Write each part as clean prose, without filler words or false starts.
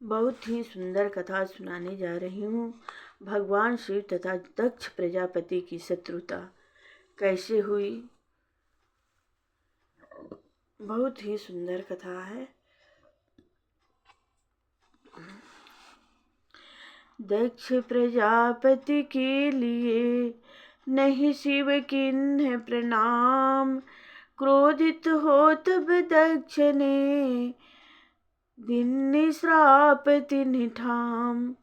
बहुत ही सुंदर कथा सुनाने जा रही हूँ। भगवान शिव तथा दक्ष प्रजापति की शत्रुता कैसे हुई। बहुत ही सुंदर कथा है। दक्ष प्रजापति के लिए नहीं शिव किन्ह प्रणाम। क्रोधित हो तब दक्ष ने दिन श्राप तिन्ह ठाम।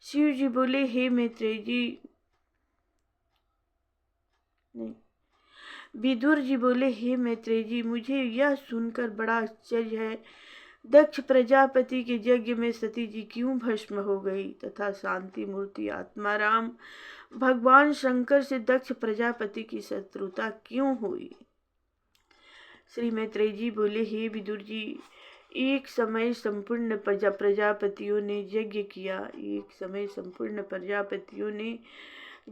शिव जी बोले, हे मैत्रेय जी, नहीं, विदुर जी बोले, हे मैत्रेय जी, मुझे यह सुनकर बड़ा आश्चर्य है। दक्ष प्रजापति के यज्ञ में सती जी क्यों भस्म हो गई तथा शांति मूर्ति आत्माराम भगवान शंकर से दक्ष प्रजापति की शत्रुता क्यों हुई। श्री मैत्रेय जी बोले, हे विदुर जी, एक समय संपूर्ण प्रजापतियों ने यज्ञ किया। एक समय संपूर्ण प्रजापतियों ने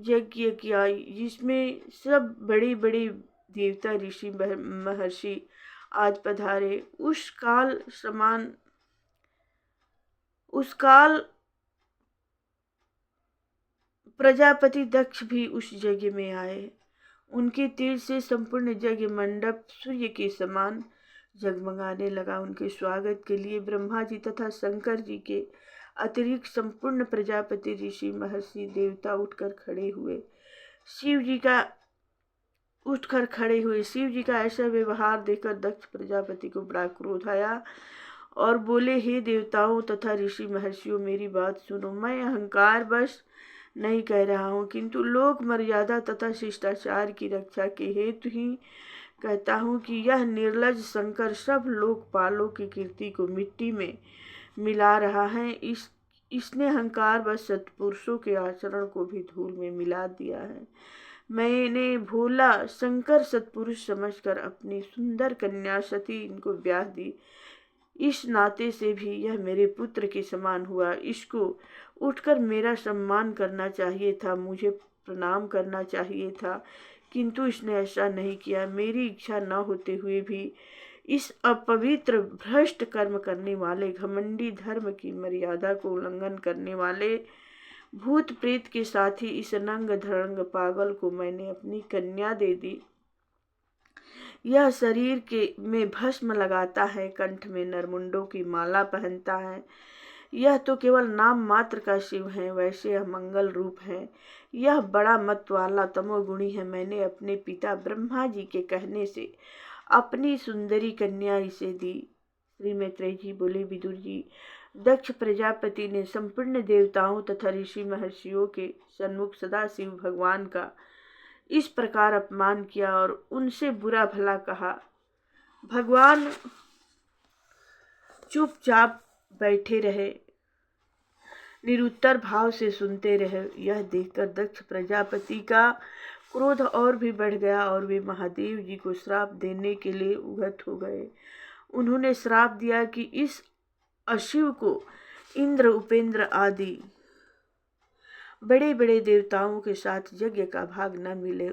यज्ञ किया जिसमें सब बड़े बड़े देवता ऋषि महर्षि आज पधारे। उस काल प्रजापति दक्ष भी उस यज्ञ में आए। उनके तेज से संपूर्ण यज्ञ मंडप सूर्य के समान जगमगाने लगा। उनके स्वागत के लिए ब्रह्मा जी तथा शंकर जी के अतिरिक्त संपूर्ण प्रजापति ऋषि महर्षि देवता उठकर खड़े हुए। शिव जी का ऐसा व्यवहार देखकर दक्ष प्रजापति को बड़ा क्रोध आया और बोले, हे देवताओं तथा ऋषि महर्षियों, मेरी बात सुनो। मैं अहंकार बस नहीं कह रहा हूँ, किंतु लोक मर्यादा तथा शिष्टाचार की रक्षा के हेतु ही कहता हूँ कि यह निर्लज शंकर सब लोकपालों की कीर्ति को मिट्टी में मिला रहा है। इसने अहंकार व सत्पुरुषों के आचरण को भी धूल में मिला दिया है। मैंने भोला शंकर सत्पुरुष समझकर अपनी सुंदर कन्या सती इनको ब्याह दी। इस नाते से भी यह मेरे पुत्र के समान हुआ। इसको उठकर मेरा सम्मान करना चाहिए था, मुझे प्रणाम करना चाहिए था, किंतु इसने ऐसा नहीं किया। मेरी इच्छा न होते हुए भी इस अपवित्र भ्रष्ट कर्म करने वाले, घमंडी, धर्म की मर्यादा को उल्लंघन करने वाले भूत प्रेत के साथ ही इस नंग धड़ंग पागल को मैंने अपनी कन्या दे दी। यह शरीर के में भस्म लगाता है, कंठ में नरमुंडों की माला पहनता है। यह तो केवल नाम मात्र का शिव है, वैसे यह मंगल रूप है। यह बड़ा मत वाला तमोगुणी है। मैंने अपने पिता ब्रह्मा जी के कहने से अपनी सुंदरी कन्या इसे दी। श्री मैत्रेय जी बोले, विदुर जी, दक्ष प्रजापति ने संपूर्ण देवताओं तथा ऋषि महर्षियों के सन्मुख सदा शिव भगवान का इस प्रकार अपमान किया और उनसे बुरा भला कहा। भगवान चुपचाप बैठे रहे, निरुत्तर भाव से सुनते रहे। यह देखकर दक्ष प्रजापति का क्रोध और भी बढ़ गया और वे महादेव जी को श्राप देने के लिए उद्यत हो गए। उन्होंने श्राप दिया कि इस अशिव को इंद्र, उपेंद्र आदि बड़े बड़े देवताओं के साथ यज्ञ का भाग न मिले।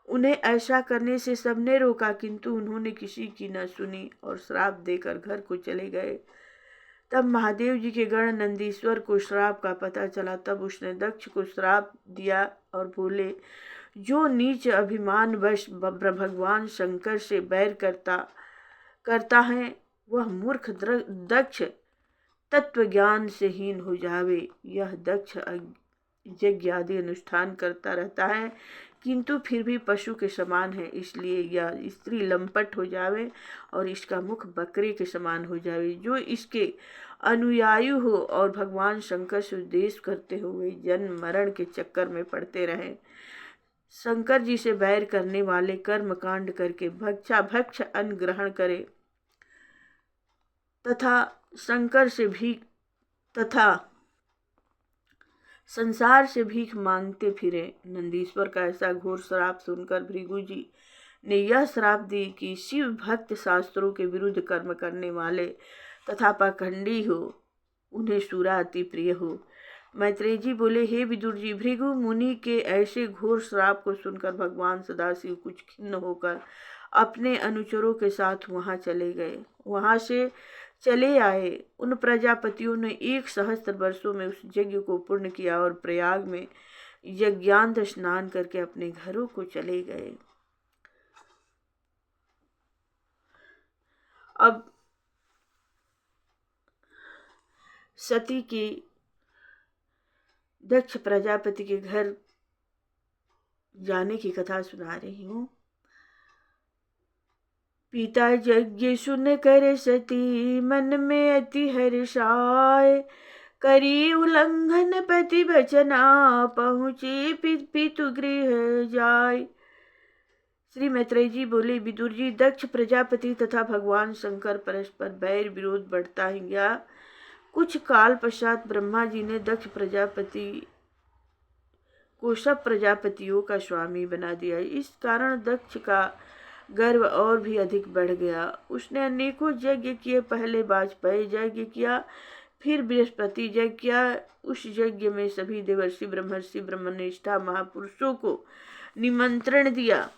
उन्हें ऐसा करने से सबने रोका, किंतु उन्होंने किसी की न सुनी और श्राप देकर घर को चले गए। तब महादेव जी के गण नंदीश्वर को श्राप का पता चला। तब उसने दक्ष को श्राप दिया और बोले, जो नीच अभिमान वश भगवान शंकर से बैर करता है, वह मूर्ख दक्ष तत्व ज्ञान से हीन हो जावे। यह दक्ष यज्ञ आदि अनुष्ठान करता रहता है, किंतु फिर भी पशु के समान है। इसलिए यह स्त्री लंपट हो जावे और इसका मुख बकरे के समान हो जावे। जो इसके अनुयायी हो और भगवान शंकर से उद्देश्य करते हुए जन्म मरण के चक्कर में पड़ते रहे। शंकर जी से बैर करने वाले कर्म कांड करके भक्ष अन्न ग्रहण करे तथा संसार से भीख मांगते फिरे। नंदीश्वर का ऐसा घोर श्राप सुनकर भृगु जी ने यह श्राप दी कि शिव भक्त शास्त्रों के विरुद्ध कर्म करने वाले तथा पाखंडी हो, उन्हें सूरा अति प्रिय हो। मैत्रेय जी बोले, हे विदुर जी, भृगु मुनि के ऐसे घोर श्राप को सुनकर भगवान सदाशिव कुछ खिन्न होकर अपने अनुचरों के साथ वहां चले गए। वहां से चले आए। उन प्रजापतियों ने 1 सहस्त्र वर्षों में उस यज्ञ को पूर्ण किया और प्रयाग में यज्ञांत स्नान करके अपने घरों को चले गए। अब सती की दक्ष प्रजापति के घर जाने की कथा सुना रही हूँ। पिता यज्ञ सुन कर सती मन में अति हर्षाय, करी उल्लंघन पति वचना पहुँचे पितु गृह जाय। श्री मैत्रेय जी बोले, विदुर जी, दक्ष प्रजापति तथा भगवान शंकर परस्पर बैर विरोध बढ़ता ही गया। कुछ काल पश्चात ब्रह्मा जी ने दक्ष प्रजापति को सब प्रजापतियों का स्वामी बना दिया। इस कारण दक्ष का गर्व और भी अधिक बढ़ गया। उसने अनेकों यज्ञ किए। पहले वाजपेयी यज्ञ किया, फिर बृहस्पति यज्ञ किया। उस यज्ञ में सभी देवर्षि, ब्रह्मर्षि, ब्रह्मनिष्ठा महापुरुषों को निमंत्रण दिया।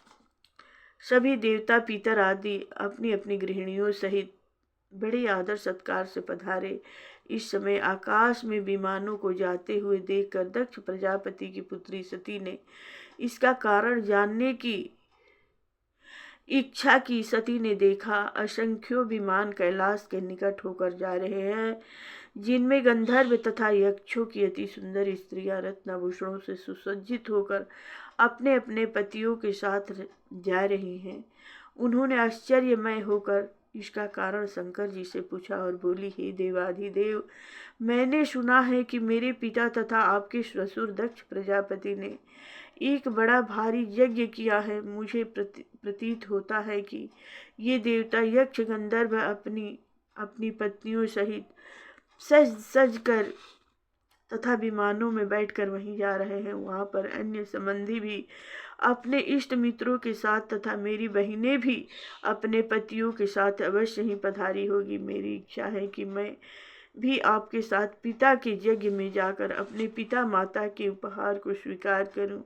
सभी देवता, पितर आदि अपनी अपनी गृहिणियों सहित बड़े आदर सत्कार से पधारे। इस समय आकाश में विमानों को जाते हुए देखकर दक्ष प्रजापति की पुत्री सती ने इसका कारण जानने की इच्छा की। सती ने देखा, असंख्यों विमान कैलाश के निकट होकर जा रहे हैं, जिनमें गंधर्व तथा यक्षों की अति सुंदर स्त्रियां रत्नाभूषणों से सुसज्जित होकर अपने अपने पतियों के साथ जा रही हैं। उन्होंने आश्चर्यमय होकर इसका कारण शंकर जी से पूछा और बोली, हे देवाधिदेव, मैंने सुना है कि मेरे पिता तथा आपके ससुर दक्ष प्रजापति ने एक बड़ा भारी यज्ञ किया है। मुझे प्रतीत होता है कि ये देवता यक्ष गंधर्व अपनी पत्नियों सहित सज सज कर तथा विमानों में बैठकर वहीं जा रहे हैं। वहां पर अन्य संबंधी भी अपने इष्ट मित्रों के साथ तथा मेरी बहिनें भी अपने पतियों के साथ अवश्य ही पधारी होगी। मेरी इच्छा है कि मैं भी आपके साथ पिता के यज्ञ में जाकर अपने पिता माता के उपहार को स्वीकार करूं।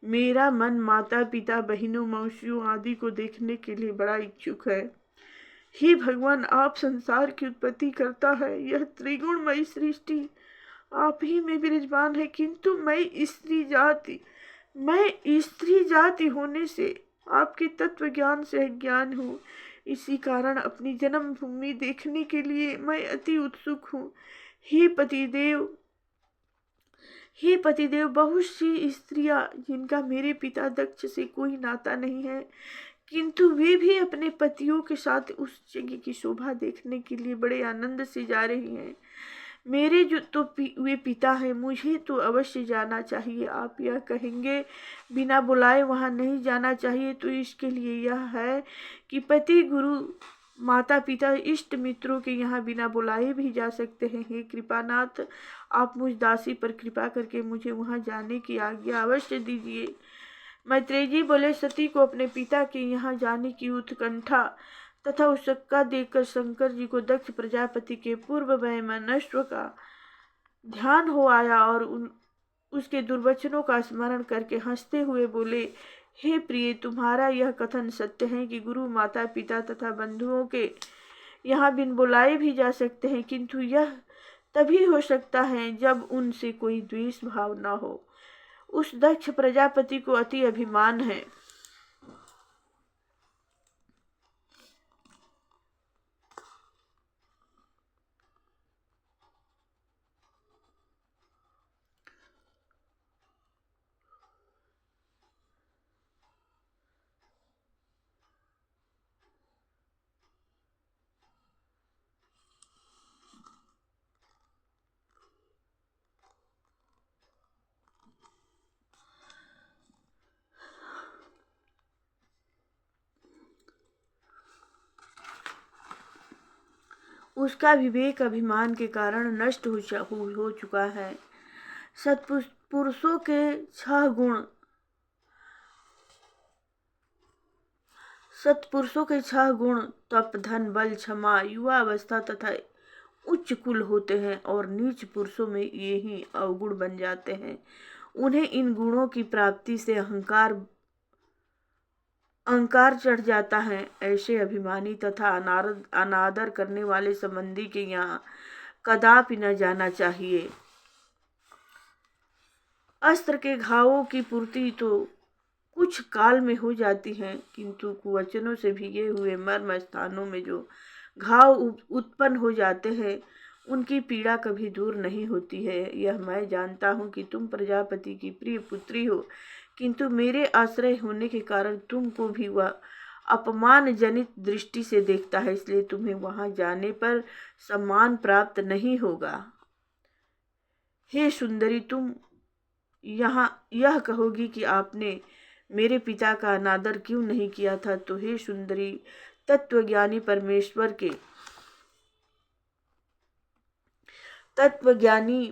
मेरा मन माता पिता, बहनों, मौसियों आदि को देखने के लिए बड़ा इच्छुक है। हे भगवान, आप संसार की उत्पत्ति करता है। यह त्रिगुणमयी सृष्टि आप ही में विराजमान है, किंतु मैं स्त्री जाति होने से आपके तत्व ज्ञान से अज्ञान हूँ। इसी कारण अपनी जन्मभूमि देखने के लिए मैं अति उत्सुक हूँ। हे पतिदेव, बहुत सी स्त्रियां जिनका मेरे पिता दक्ष से कोई नाता नहीं है, किंतु वे भी अपने पतियों के साथ उस यज्ञ की शोभा देखने के लिए बड़े आनंद से जा रही हैं। मेरे जो तो वे पिता हैं, मुझे तो अवश्य जाना चाहिए। आप यह कहेंगे बिना बुलाए वहाँ नहीं जाना चाहिए, तो इसके लिए यह है कि पति, गुरु, माता पिता, इष्ट मित्रों के यहाँ बिना बुलाए भी जा सकते हैं। हे कृपानाथ, आप मुझ दासी पर कृपा करके मुझे वहाँ जाने की आज्ञा अवश्य दीजिए। मैत्रेय जी बोले, सती को अपने पिता के यहाँ जाने की उत्कंठा तथा उत्सुकता देखकर शंकर जी को दक्ष प्रजापति के पूर्व वैमनस्व का ध्यान हो आया और उसके दुर्वचनों का स्मरण करके हंसते हुए बोले, हे प्रिय, तुम्हारा यह कथन सत्य है कि गुरु, माता पिता तथा बंधुओं के यहाँ बिन बुलाए भी जा सकते हैं, किंतु यह तभी हो सकता है जब उनसे कोई द्वेष भाव न हो। उस दक्ष प्रजापति को अति अभिमान है। उसका विवेक अभिमान के कारण नष्ट हो चुका है। सत्पुरुषों के 6 गुण तप, धन, बल, क्षमा, युवा अवस्था तथा उच्च कुल होते हैं और नीच पुरुषों में ये ही अवगुण बन जाते हैं। उन्हें इन गुणों की प्राप्ति से अहंकार अहंकार चढ़ जाता है। ऐसे अभिमानी तथा अनादर करने वाले संबंधी के यहाँ कदापि न जाना चाहिए। अस्त्र के घावों की पूर्ति तो कुछ काल में हो जाती है, किंतु कुवचनों से भीगे हुए मर्म स्थानों में जो घाव उत्पन्न हो जाते हैं, उनकी पीड़ा कभी दूर नहीं होती है। यह मैं जानता हूँ कि तुम प्रजापति की प्रिय पुत्री हो, किंतु मेरे आश्रय होने के कारण तुमको भी वह अपमान जनित दृष्टि से देखता है, इसलिए तुम्हें वहां जाने पर सम्मान प्राप्त नहीं होगा। हे सुंदरी, तुम यहाँ यह कहोगी कि आपने मेरे पिता का अनादर क्यों नहीं किया था, तो हे सुंदरी, तत्वज्ञानी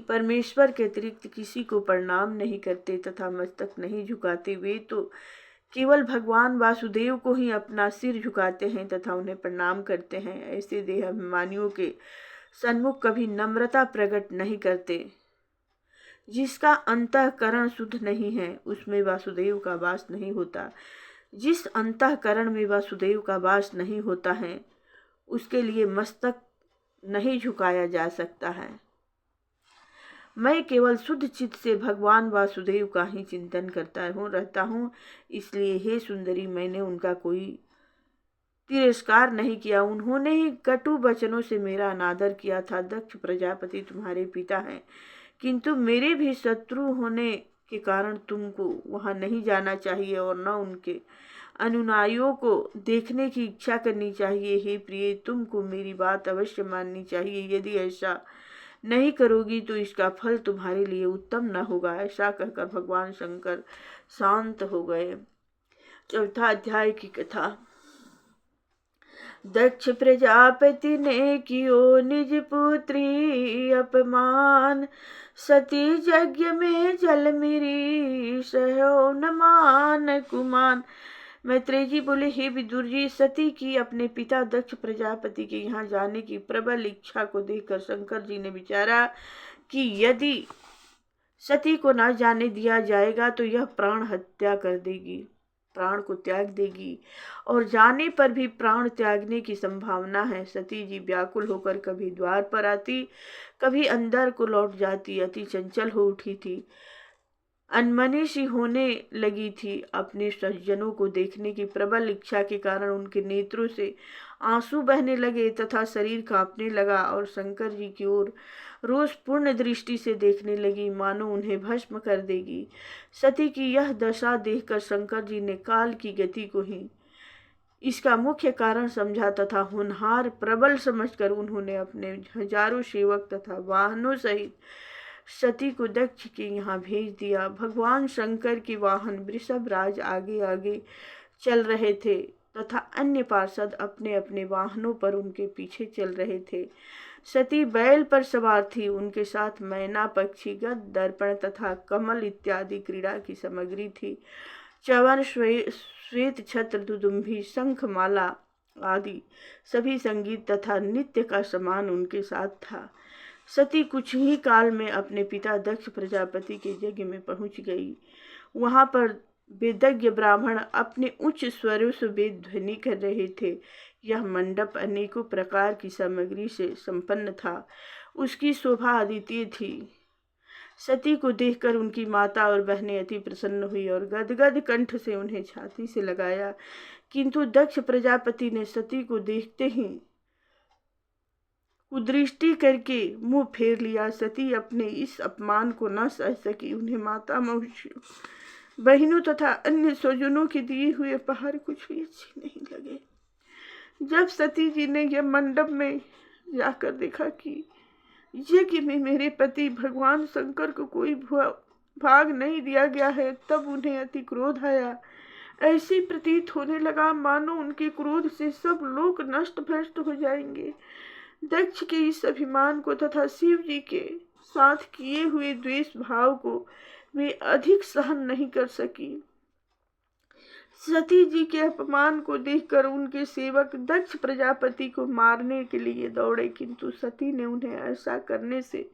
परमेश्वर के अतिरिक्त किसी को प्रणाम नहीं करते तथा मस्तक नहीं झुकाते। वे तो केवल भगवान वासुदेव को ही अपना सिर झुकाते हैं तथा उन्हें प्रणाम करते हैं। ऐसे देहाभिमानियों के सन्मुख कभी नम्रता प्रकट नहीं करते। जिसका अंतःकरण शुद्ध नहीं है, उसमें वासुदेव का वास नहीं होता। जिस अंतःकरण में वासुदेव का वास नहीं होता है, उसके लिए मस्तक नहीं झुकाया जा सकता है। मैं केवल शुद्ध चित्त से भगवान वासुदेव का ही चिंतन करता रहता हूँ। इसलिए हे सुंदरी, मैंने उनका कोई तिरस्कार नहीं किया। उन्होंने ही कटु वचनों से मेरा अनादर किया था। दक्ष प्रजापति तुम्हारे पिता हैं, किंतु मेरे भी शत्रु होने के कारण तुमको वहां नहीं जाना चाहिए और न उनके अनुयायियों को देखने की इच्छा करनी चाहिए। हे प्रिय, तुमको मेरी बात अवश्य माननी चाहिए। यदि ऐसा नहीं करोगी तो इसका फल तुम्हारे लिए उत्तम न होगा। ऐसा कहकर भगवान शंकर शांत हो गए। चौथा अध्याय की कथा। दक्ष प्रजापति ने कियो निज पुत्री अपमान, सती यज्ञ में जल मिरी सहो न मान कुमान। मैत्रेय जी बोले, हे विदुर जी, सती की अपने पिता दक्ष प्रजापति के यहाँ जाने की प्रबल इच्छा को देखकर शंकर जी ने विचारा कि यदि सती को न जाने दिया जाएगा तो यह प्राण हत्या कर देगी, प्राण को त्याग देगी और जाने पर भी प्राण त्यागने की संभावना है। सती जी व्याकुल होकर कभी द्वार पर आती, कभी अंदर को लौट जाती। अति चंचल हो उठी थी, अनमनी सी होने लगी थी। अपने सज्जनों को देखने की प्रबल इच्छा के कारण उनके नेत्रों से आंसू बहने लगे तथा शरीर कांपने लगा और शंकर जी की ओर रोज पूर्ण दृष्टि से देखने लगी, मानो उन्हें भस्म कर देगी। सती की यह दशा देखकर शंकर जी ने काल की गति को ही इसका मुख्य कारण समझा तथा होनहार प्रबल समझकर उन्होंने अपने हजारों सेवक तथा वाहनों सहित सती को दक्ष के यहाँ भेज दिया। भगवान शंकर के वाहन वृषभ राज आगे आगे चल रहे थे तथा अन्य पार्षद अपने अपने वाहनों पर उनके पीछे चल रहे थे। सती बैल पर सवार थी, उनके साथ मैना, पक्षी, गद, दर्पण तथा कमल इत्यादि क्रीड़ा की सामग्री थी। च्यवन, श्वेत छत्र, दुदुम्भी, शंख, माला आदि सभी संगीत तथा नृत्य का सामान उनके साथ था। सती कुछ ही काल में अपने पिता दक्ष प्रजापति के यज्ञ में पहुंच गई। वहां पर वेदज्ञ ब्राह्मण अपने उच्च स्वरों से वेद ध्वनि कर रहे थे। यह मंडप अनेकों प्रकार की सामग्री से संपन्न था। उसकी शोभा अद्वितीय थी। सती को देखकर उनकी माता और बहनें अति प्रसन्न हुई और गदगद कंठ से उन्हें छाती से लगाया, किंतु दक्ष प्रजापति ने सती को देखते ही कुदृष्टि करके मुंह फेर लिया। सती अपने इस अपमान को न सह सकी। उन्हें माता, मनुष्यों, बहनों तथा अन्य स्वजनों के दिए हुए उपहार कुछ भी अच्छे नहीं लगे। जब सती जी ने यह मंडप में जाकर देखा कि यज्ञ में मेरे पति भगवान शंकर को कोई भाग नहीं दिया गया है, तब उन्हें अति क्रोध आया। ऐसी प्रतीत होने लगा मानो उनके क्रोध से सब लोग नष्ट भ्रष्ट हो जाएंगे। दक्ष के इस अभिमान को तथा शिव जी के साथ किए हुए द्वेष भाव को वे अधिक सहन नहीं कर सकी। सती जी के अपमान को देखकर उनके सेवक दक्ष प्रजापति को मारने के लिए दौड़े, किंतु सती ने उन्हें ऐसा करने से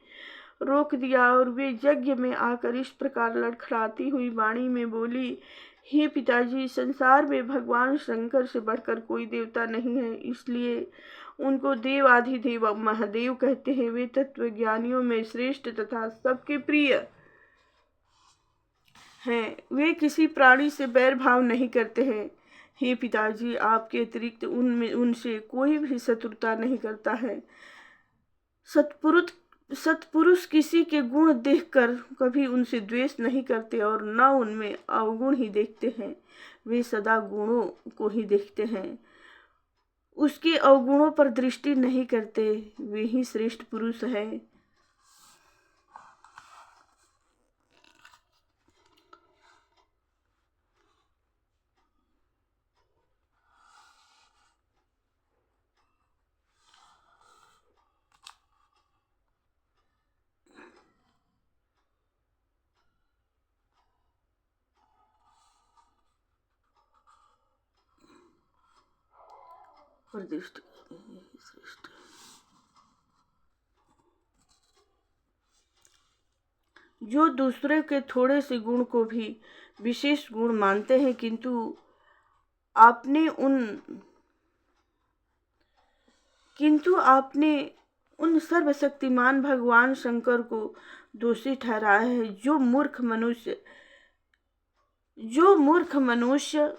रोक दिया और वे यज्ञ में आकर इस प्रकार लड़खड़ाती हुई वाणी में बोली, हे पिताजी, संसार में भगवान शंकर से बढ़कर कोई देवता नहीं है, इसलिए उनको देवाधिदेव महादेव कहते हैं। वे तत्वज्ञानियों में श्रेष्ठ तथा सबके प्रिय हैं। वे किसी प्राणी से बैर भाव नहीं करते हैं। हे पिताजी, आपके अतिरिक्त उनसे कोई भी शत्रुता नहीं करता है। सत्पुरुष किसी के गुण देखकर कभी उनसे द्वेष नहीं करते और न उनमें अवगुण ही देखते हैं। वे सदा गुणों को ही देखते हैं, उसके अवगुणों पर दृष्टि नहीं करते। वे ही श्रेष्ठ पुरुष हैं। श्रेष्ठ जो दूसरे के थोड़े से गुण को भी विशेष गुण मानते हैं, किंतु आपने उन सर्वशक्तिमान भगवान शंकर को दोषी ठहराया है। जो मूर्ख मनुष्य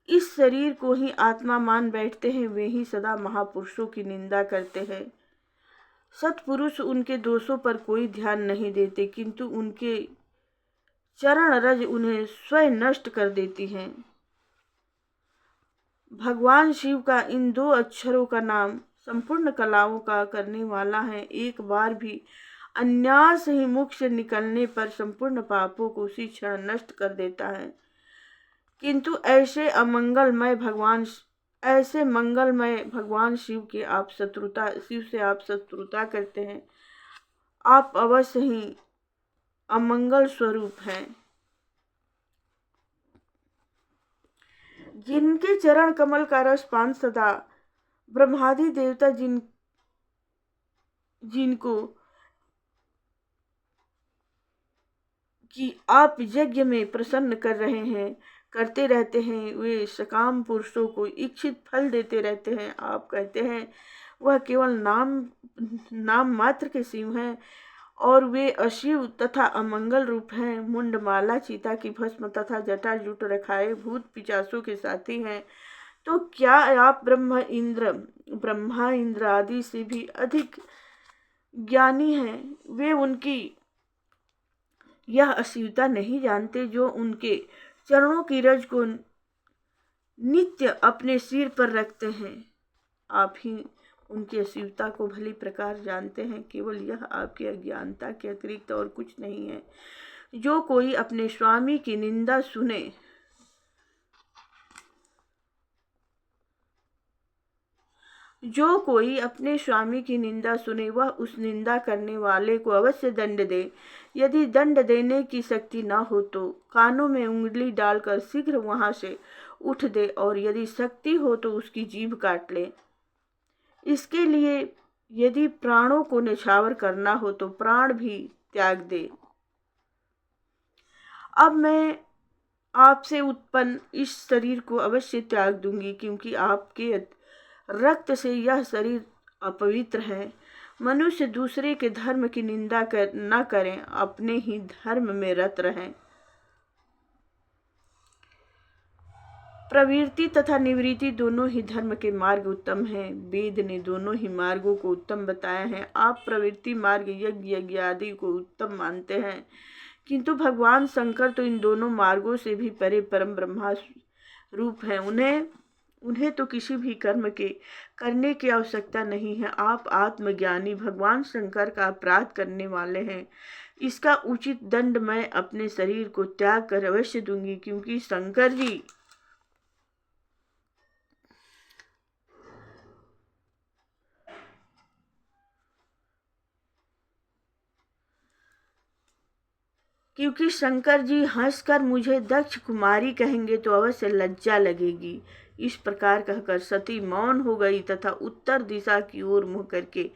इस शरीर को ही आत्मा मान बैठते हैं, वे ही सदा महापुरुषों की निंदा करते हैं। सत्पुरुष उनके दोषों पर कोई ध्यान नहीं देते, किंतु उनके चरण रज उन्हें स्वयं नष्ट कर देती हैं। भगवान शिव का इन 2 अक्षरों का नाम संपूर्ण कलाओं का करने वाला है। एक बार भी अन्यास ही मुख से निकलने पर संपूर्ण पापों को उसी क्षण नष्ट कर देता है। किंतु ऐसे मंगलमय भगवान शिव से आप शत्रुता करते हैं। आप अवश्य ही अमंगल स्वरूप हैं। जिनके चरण कमल का रस पान सदा ब्रह्मादि देवता जिनको कि आप यज्ञ में प्रसन्न करते रहते हैं, वे सकाम पुरुषों को इच्छित फल देते रहते हैं। आप कहते हैं वह केवल नाम मात्र के शिव हैं और वे अशिव तथा अमंगल रूप हैं। मुंडमाला, चीता की भस्म तथा जटाजूट रखाए भूत पिशाचों के साथी हैं। तो क्या आप ब्रह्मा इंद्र आदि से भी अधिक ज्ञानी हैं? वे उनकी यह अशिवता नहीं जानते जो उनके चरणों की रज को नित्य अपने सिर पर रखते हैं। आप ही उनकी अशिवता को भली प्रकार जानते हैं। केवल यह आपकी अज्ञानता के अतिरिक्त और कुछ नहीं है। जो कोई अपने स्वामी की निंदा सुने, वह उस निंदा करने वाले को अवश्य दंड दे। यदि दंड देने की शक्ति न हो तो कानों में उंगली डालकर शीघ्र वहां से उठ दे, और यदि शक्ति हो तो उसकी जीभ काट ले। इसके लिए यदि प्राणों को न्यौछावर करना हो तो प्राण भी त्याग दे। अब मैं आपसे उत्पन्न इस शरीर को अवश्य त्याग दूंगी, क्योंकि आपके रक्त से यह शरीर अपवित्र है। मनुष्य दूसरे के धर्म की निंदा न करें, अपने ही धर्म में रत रहें। प्रवृत्ति तथा निवृत्ति दोनों ही धर्म के मार्ग उत्तम हैं। वेद ने दोनों ही मार्गों को उत्तम बताया है। आप प्रवृत्ति मार्ग यज्ञ आदि को उत्तम मानते हैं, किंतु भगवान शंकर तो इन दोनों मार्गों से भी परे परम ब्रह्मा रूप हैं। उन्हें तो किसी भी कर्म के करने की आवश्यकता नहीं है। आप आत्मज्ञानी भगवान शंकर का अपराध करने वाले हैं। इसका उचित दंड मैं अपने शरीर को त्याग कर अवश्य दूंगी, क्योंकि शंकर जी हंसकर मुझे दक्ष कुमारी कहेंगे तो अवश्य लज्जा लगेगी। इस प्रकार कहकर सती मौन हो गई तथा उत्तर दिशा की ओर मुँह करके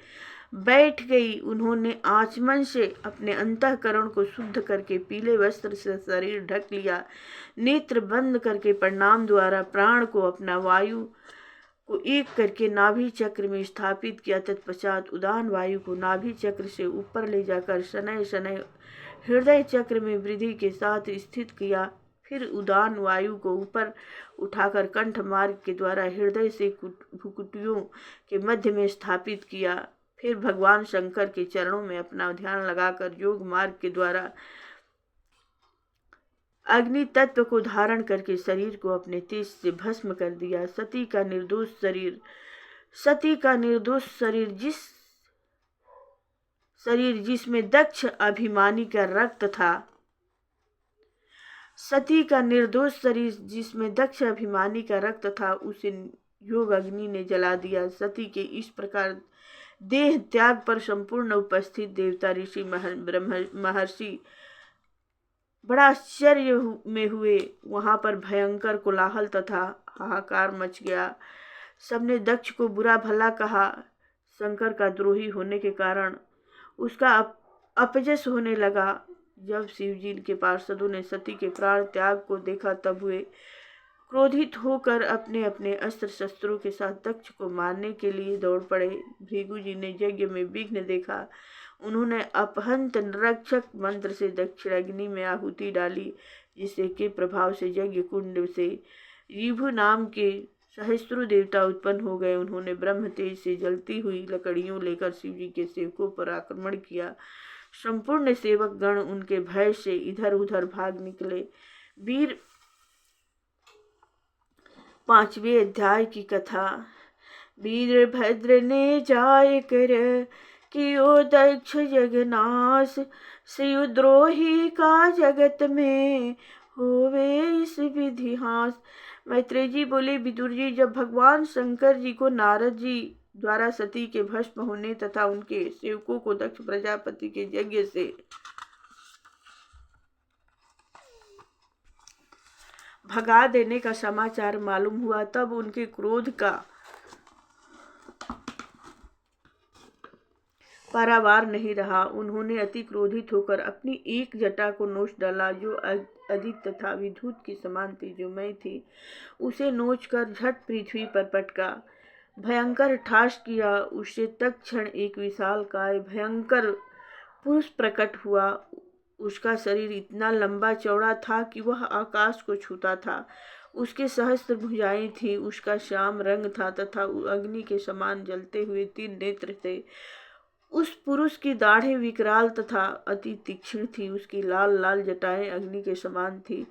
बैठ गई। उन्होंने आचमन से अपने अंतःकरण को शुद्ध करके पीले वस्त्र से शरीर ढक लिया। नेत्र बंद करके प्रणाम द्वारा प्राण को अपना वायु को एक करके नाभि चक्र में स्थापित किया। तत्पश्चात उदान वायु को नाभि चक्र से ऊपर ले जाकर शनैः शनैः हृदय चक्र में वृद्धि के साथ स्थित किया। फिर उदान वायु को ऊपर उठाकर कंठ मार्ग के द्वारा हृदय से भुकुटियों के मध्य में स्थापित किया। फिर भगवान शंकर के चरणों में अपना ध्यान लगाकर योग मार्ग के द्वारा अग्नि तत्व को धारण करके शरीर को अपने तेज से भस्म कर दिया। सती का निर्दोष शरीर जिसमें दक्ष अभिमानी का रक्त था, सती का निर्दोष शरीर जिसमें दक्ष अभिमानी का रक्त था, उसे योग अग्नि ने जला दिया। सती के इस प्रकार देह त्याग पर संपूर्ण उपस्थित देवता ऋषि महर्षि बड़ा आश्चर्य में हुए। वहां पर भयंकर कोलाहल तथा हाहाकार मच गया। सबने दक्ष को बुरा भला कहा। शंकर का द्रोही होने के कारण उसका अपजस होने लगा। जब शिवजी के पार्षदों ने सती के प्राण त्याग को देखा तब वे क्रोधित होकर अपने अपने अस्त्र शस्त्रों के साथ दक्ष को मारने के लिए दौड़ पड़े। भृगु जी ने यज्ञ में विघ्न देखा। उन्होंने अपहंत रक्षक मंत्र से दक्षिणाग्नि में आहुति डाली, जिससे के प्रभाव से यज्ञ कुंड से ऋभु नाम के सहस्त्रों देवता उत्पन्न हो गए। उन्होंने ब्रह्म तेज से जलती हुई लकड़ियों लेकर शिवजी के सेवकों पर आक्रमण किया। संपूर्ण सेवक गण उनके भय से इधर उधर भाग निकले। वीर 5वें अध्याय की कथा। वीरभद्र ने जाय कर कियो दक्ष जगनाश, शिवद्रोही का जगत में होवे इस विधि हास। मैत्रेय जी बोले, विदुर जी, जब भगवान शंकर जी को नारद जी द्वारा सती के भस्म होने तथा उनके सेवकों को दक्ष प्रजापति के यज्ञ से भगा देने का समाचार मालूम हुआ, तब उनके क्रोध का पारावार नहीं रहा। उन्होंने अति क्रोधित होकर अपनी एक जटा को नोच डाला, जो अधिक तथा विद्युत की समान तेजोमय थी। उसे नोचकर झट पृथ्वी पर पटका, भयंकर ठास किया। उससे तत्क्षण एक विशाल काय भयंकर पुरुष प्रकट हुआ। उसका शरीर इतना लंबा चौड़ा था कि वह आकाश को छूता था। उसके सहस्त्र भुजाएं थी। उसका श्याम रंग था तथा अग्नि के समान जलते हुए 3 नेत्र थे। उस पुरुष की दाढ़ें विकराल तथा अति तीक्ष्ण थी। उसकी लाल लाल जटाएं अग्नि के समान थी।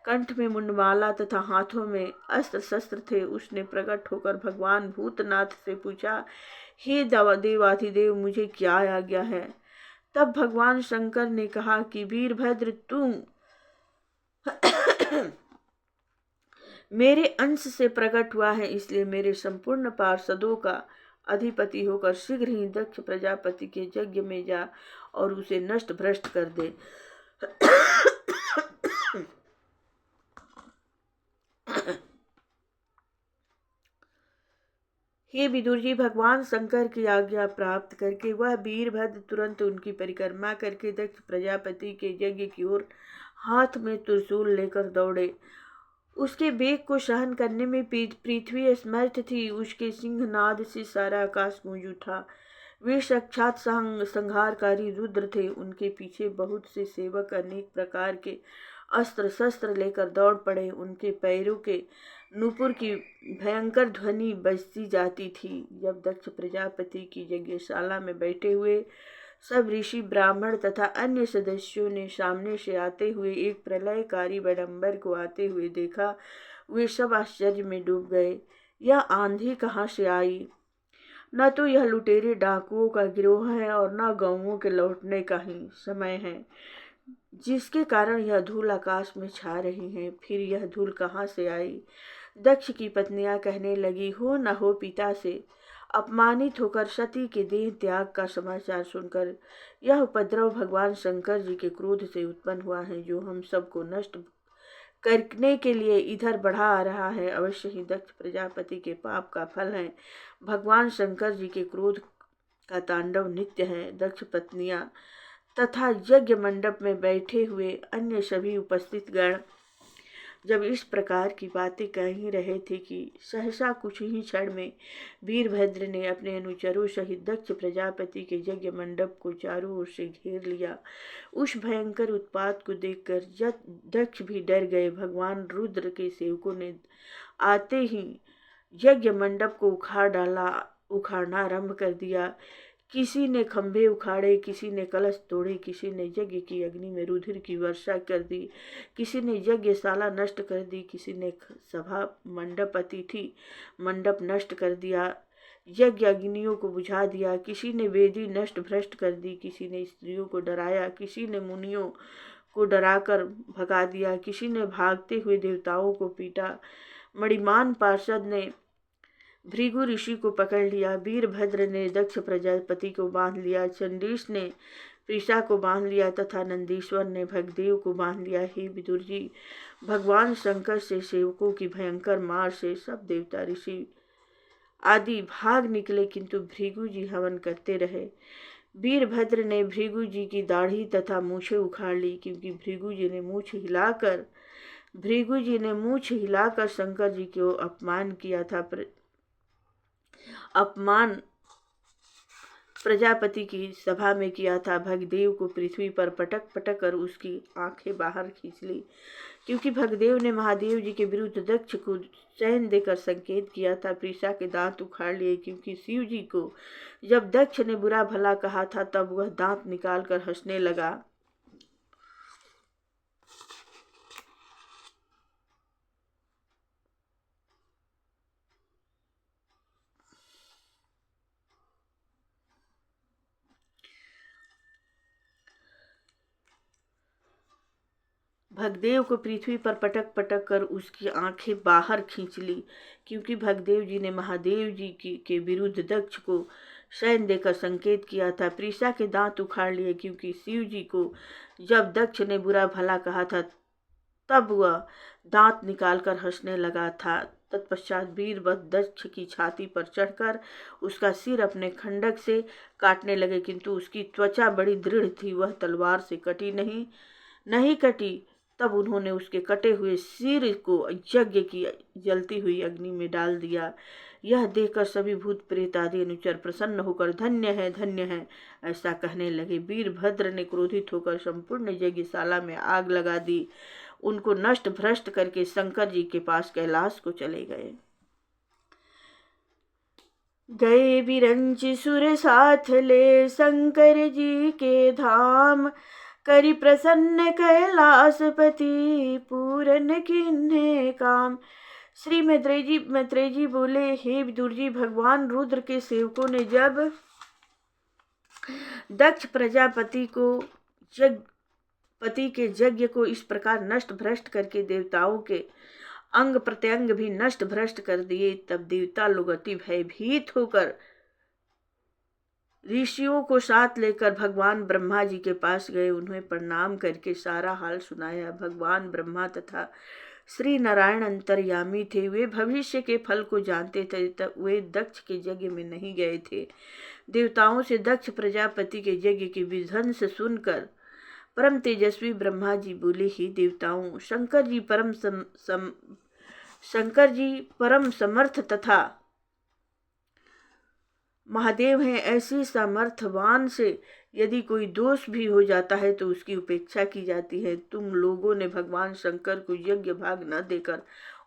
कंठ में मुंडमाला तथा हाथों में अस्त्र शस्त्र थे। उसने प्रकट होकर भगवान भूतनाथ से पूछा, हे देवाधिदेव, मुझे क्या आज्ञा है? तब भगवान शंकर ने कहा कि वीरभद्र, तुम मेरे अंश से प्रकट हुआ है, इसलिए मेरे संपूर्ण पार्षदों का अधिपति होकर शीघ्र ही दक्ष प्रजापति के यज्ञ में जा और उसे नष्ट भ्रष्ट कर दे। हे विदुर जी, भगवान शंकर की आज्ञा प्राप्त करके वह वीरभद्र तुरंत उनकी परिक्रमा करके दक्ष प्रजापति के यज्ञ की ओर हाथ में त्रिशूल लेकर दौड़े। उसके वेग को सहन करने में पृथ्वी असमर्थ थी। उसके सिंहनाद से सारा आकाश गूंज उठा। वे साक्षात संहारकारी रुद्र थे। उनके पीछे बहुत से सेवक अनेक प्रकार के अस्त्र शस्त्र लेकर दौड़ पड़े। उनके पैरों के नूपुर की भयंकर ध्वनि बजती जाती थी। जब दक्ष प्रजापति की यज्ञशाला में बैठे हुए सब ऋषि, ब्राह्मण तथा अन्य सदस्यों ने सामने से आते हुए एक प्रलयकारी बडंबर को आते हुए देखा, वे सब आश्चर्य में डूब गए। यह आंधी कहाँ से आई? न तो यह लुटेरे डाकुओं का गिरोह है और न गौओं के लौटने का ही समय है, जिसके कारण यह धूल आकाश में छा रही है। फिर यह धूल कहाँ से आई? दक्ष की पत्नियां कहने लगी, हो न हो पिता से अपमानित होकर सती के देह त्याग का समाचार सुनकर यह उपद्रव भगवान शंकर जी के क्रोध से उत्पन्न हुआ है, जो हम सबको नष्ट करने के लिए इधर बढ़ा आ रहा है। अवश्य ही दक्ष प्रजापति के पाप का फल है। भगवान शंकर जी के क्रोध का तांडव नित्य है। दक्ष पत्नियां तथा यज्ञ मंडप में बैठे हुए अन्य सभी उपस्थित गण जब इस प्रकार की बातें कह ही रहे थे कि सहसा कुछ ही क्षण में वीरभद्र ने अपने अनुचरों सहित दक्ष प्रजापति के यज्ञ मंडप को चारों ओर से घेर लिया। उस भयंकर उत्पात को देखकर दक्ष भी डर गए। भगवान रुद्र के सेवकों ने आते ही यज्ञ मंडप को उखाड़ना आरंभ कर दिया। किसी ने खंभे उखाड़े, किसी ने कलश तोड़े, किसी ने यज्ञ की अग्नि में रुधिर की वर्षा कर दी, किसी ने यज्ञशाला नष्ट कर दी, किसी ने सभा मंडप अतिथि मंडप नष्ट कर दिया, यज्ञ अग्नियों को बुझा दिया, किसी ने वेदी नष्ट भ्रष्ट कर दी, किसी ने स्त्रियों को डराया, किसी ने मुनियों को डराकर भगा दिया, किसी ने भागते हुए देवताओं को पीटा। मणिमान पार्षद ने भृगु ऋषि को पकड़ लिया, वीरभद्र ने दक्ष प्रजापति को बांध लिया, चंडीश ने प्रीषा को बांध लिया तथा नंदीश्वर ने भगदेव को बांध लिया। हे विदुर जी, भगवान शंकर से सेवकों की भयंकर मार से सब देवता ऋषि आदि भाग निकले, किंतु भृगु जी हवन करते रहे। वीरभद्र ने भृगु जी की दाढ़ी तथा मूछें उखाड़ ली, क्योंकि भृगु जी ने मूछ हिलाकर शंकर जी को अपमान किया था। अपमान प्रजापति की सभा में किया था। भगदेव को पृथ्वी पर पटक पटक कर उसकी आंखें बाहर खींच ली, क्योंकि भगदेव ने महादेव जी के विरुद्ध दक्ष को चैन देकर संकेत किया था। प्रीषा के दांत उखाड़ लिए, क्योंकि शिव जी को जब दक्ष ने बुरा भला कहा था तब वह दांत निकालकर हंसने लगा। भगदेव को पृथ्वी पर पटक पटक कर उसकी आंखें बाहर खींच ली, क्योंकि भगदेव जी ने महादेव जी के विरुद्ध दक्ष को शयन देकर संकेत किया था। प्रीषा के दांत उखाड़ लिए, क्योंकि शिव जी को जब दक्ष ने बुरा भला कहा था तब वह दांत निकालकर हंसने लगा था। तत्पश्चात वीरभद्र दक्ष की छाती पर चढ़कर उसका सिर अपने खंडक से काटने लगे, किंतु उसकी त्वचा बड़ी दृढ़ थी, वह तलवार से नहीं कटी। तब उन्होंने उसके कटे हुए सिर को यज्ञ की जलती हुई अग्नि में डाल दिया। यह देखकर सभी भूत प्रेत आदि अनुचर प्रसन्न होकर धन्य है ऐसा कहने लगे। वीरभद्र ने क्रोधित होकर संपूर्ण यज्ञशाला में आग लगा दी। उनको नष्ट भ्रष्ट करके शंकर जी के पास कैलाश को चले गए विरंच सुर साथ ले शंकर जी के धाम, करी प्रसन्न कैलाशपति पूरन किन्हे काम। श्री मैत्रेय जी बोले, हे विदुर जी, भगवान रुद्र के सेवकों ने जब दक्ष प्रजापति के यज्ञ को इस प्रकार नष्ट भ्रष्ट करके देवताओं के अंग प्रत्यंग भी नष्ट भ्रष्ट कर दिए, तब देवता लोग अति भयभीत होकर ऋषियों को साथ लेकर भगवान ब्रह्मा जी के पास गए। उन्हें प्रणाम करके सारा हाल सुनाया। भगवान ब्रह्मा तथा श्री नारायण अंतर्यामी थे, वे भविष्य के फल को जानते थे, तब वे दक्ष के यज्ञ में नहीं गए थे। देवताओं से दक्ष प्रजापति के यज्ञ की विध्वंस सुनकर परम तेजस्वी ब्रह्मा जी बोले, ही देवताओं, शंकर जी परम समर्थ तथा महादेव हैं। ऐसे सामर्थवान से यदि कोई दोष भी हो जाता है तो उसकी उपेक्षा की जाती है। तुम लोगों ने भगवान शंकर को यज्ञ भाग न देकर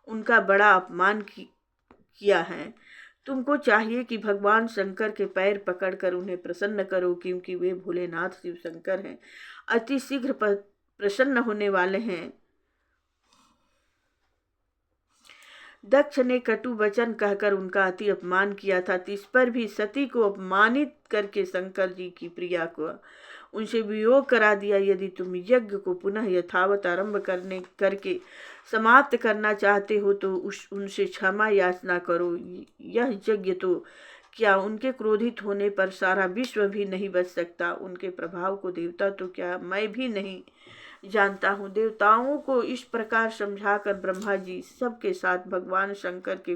उनका बड़ा अपमान किया है। तुमको चाहिए कि भगवान शंकर के पैर पकड़कर उन्हें प्रसन्न करो, क्योंकि वे भोलेनाथ शिव शंकर हैं, अति शीघ्र प्रसन्न होने वाले हैं। दक्ष ने कटु वचन कहकर उनका अति अपमान किया था। इस पर भी सती को अपमानित करके शंकर जी की प्रिया को उनसे वियोग करा दिया। यदि तुम यज्ञ को पुनः यथावत आरंभ करके समाप्त करना चाहते हो तो उनसे क्षमा याचना करो। यह यज्ञ तो क्या, उनके क्रोधित होने पर सारा विश्व भी नहीं बच सकता। उनके प्रभाव को देवता तो क्या, मैं भी नहीं जानता हूँ। देवताओं को इस प्रकार समझाकर ब्रह्मा जी सबके साथ भगवान शंकर के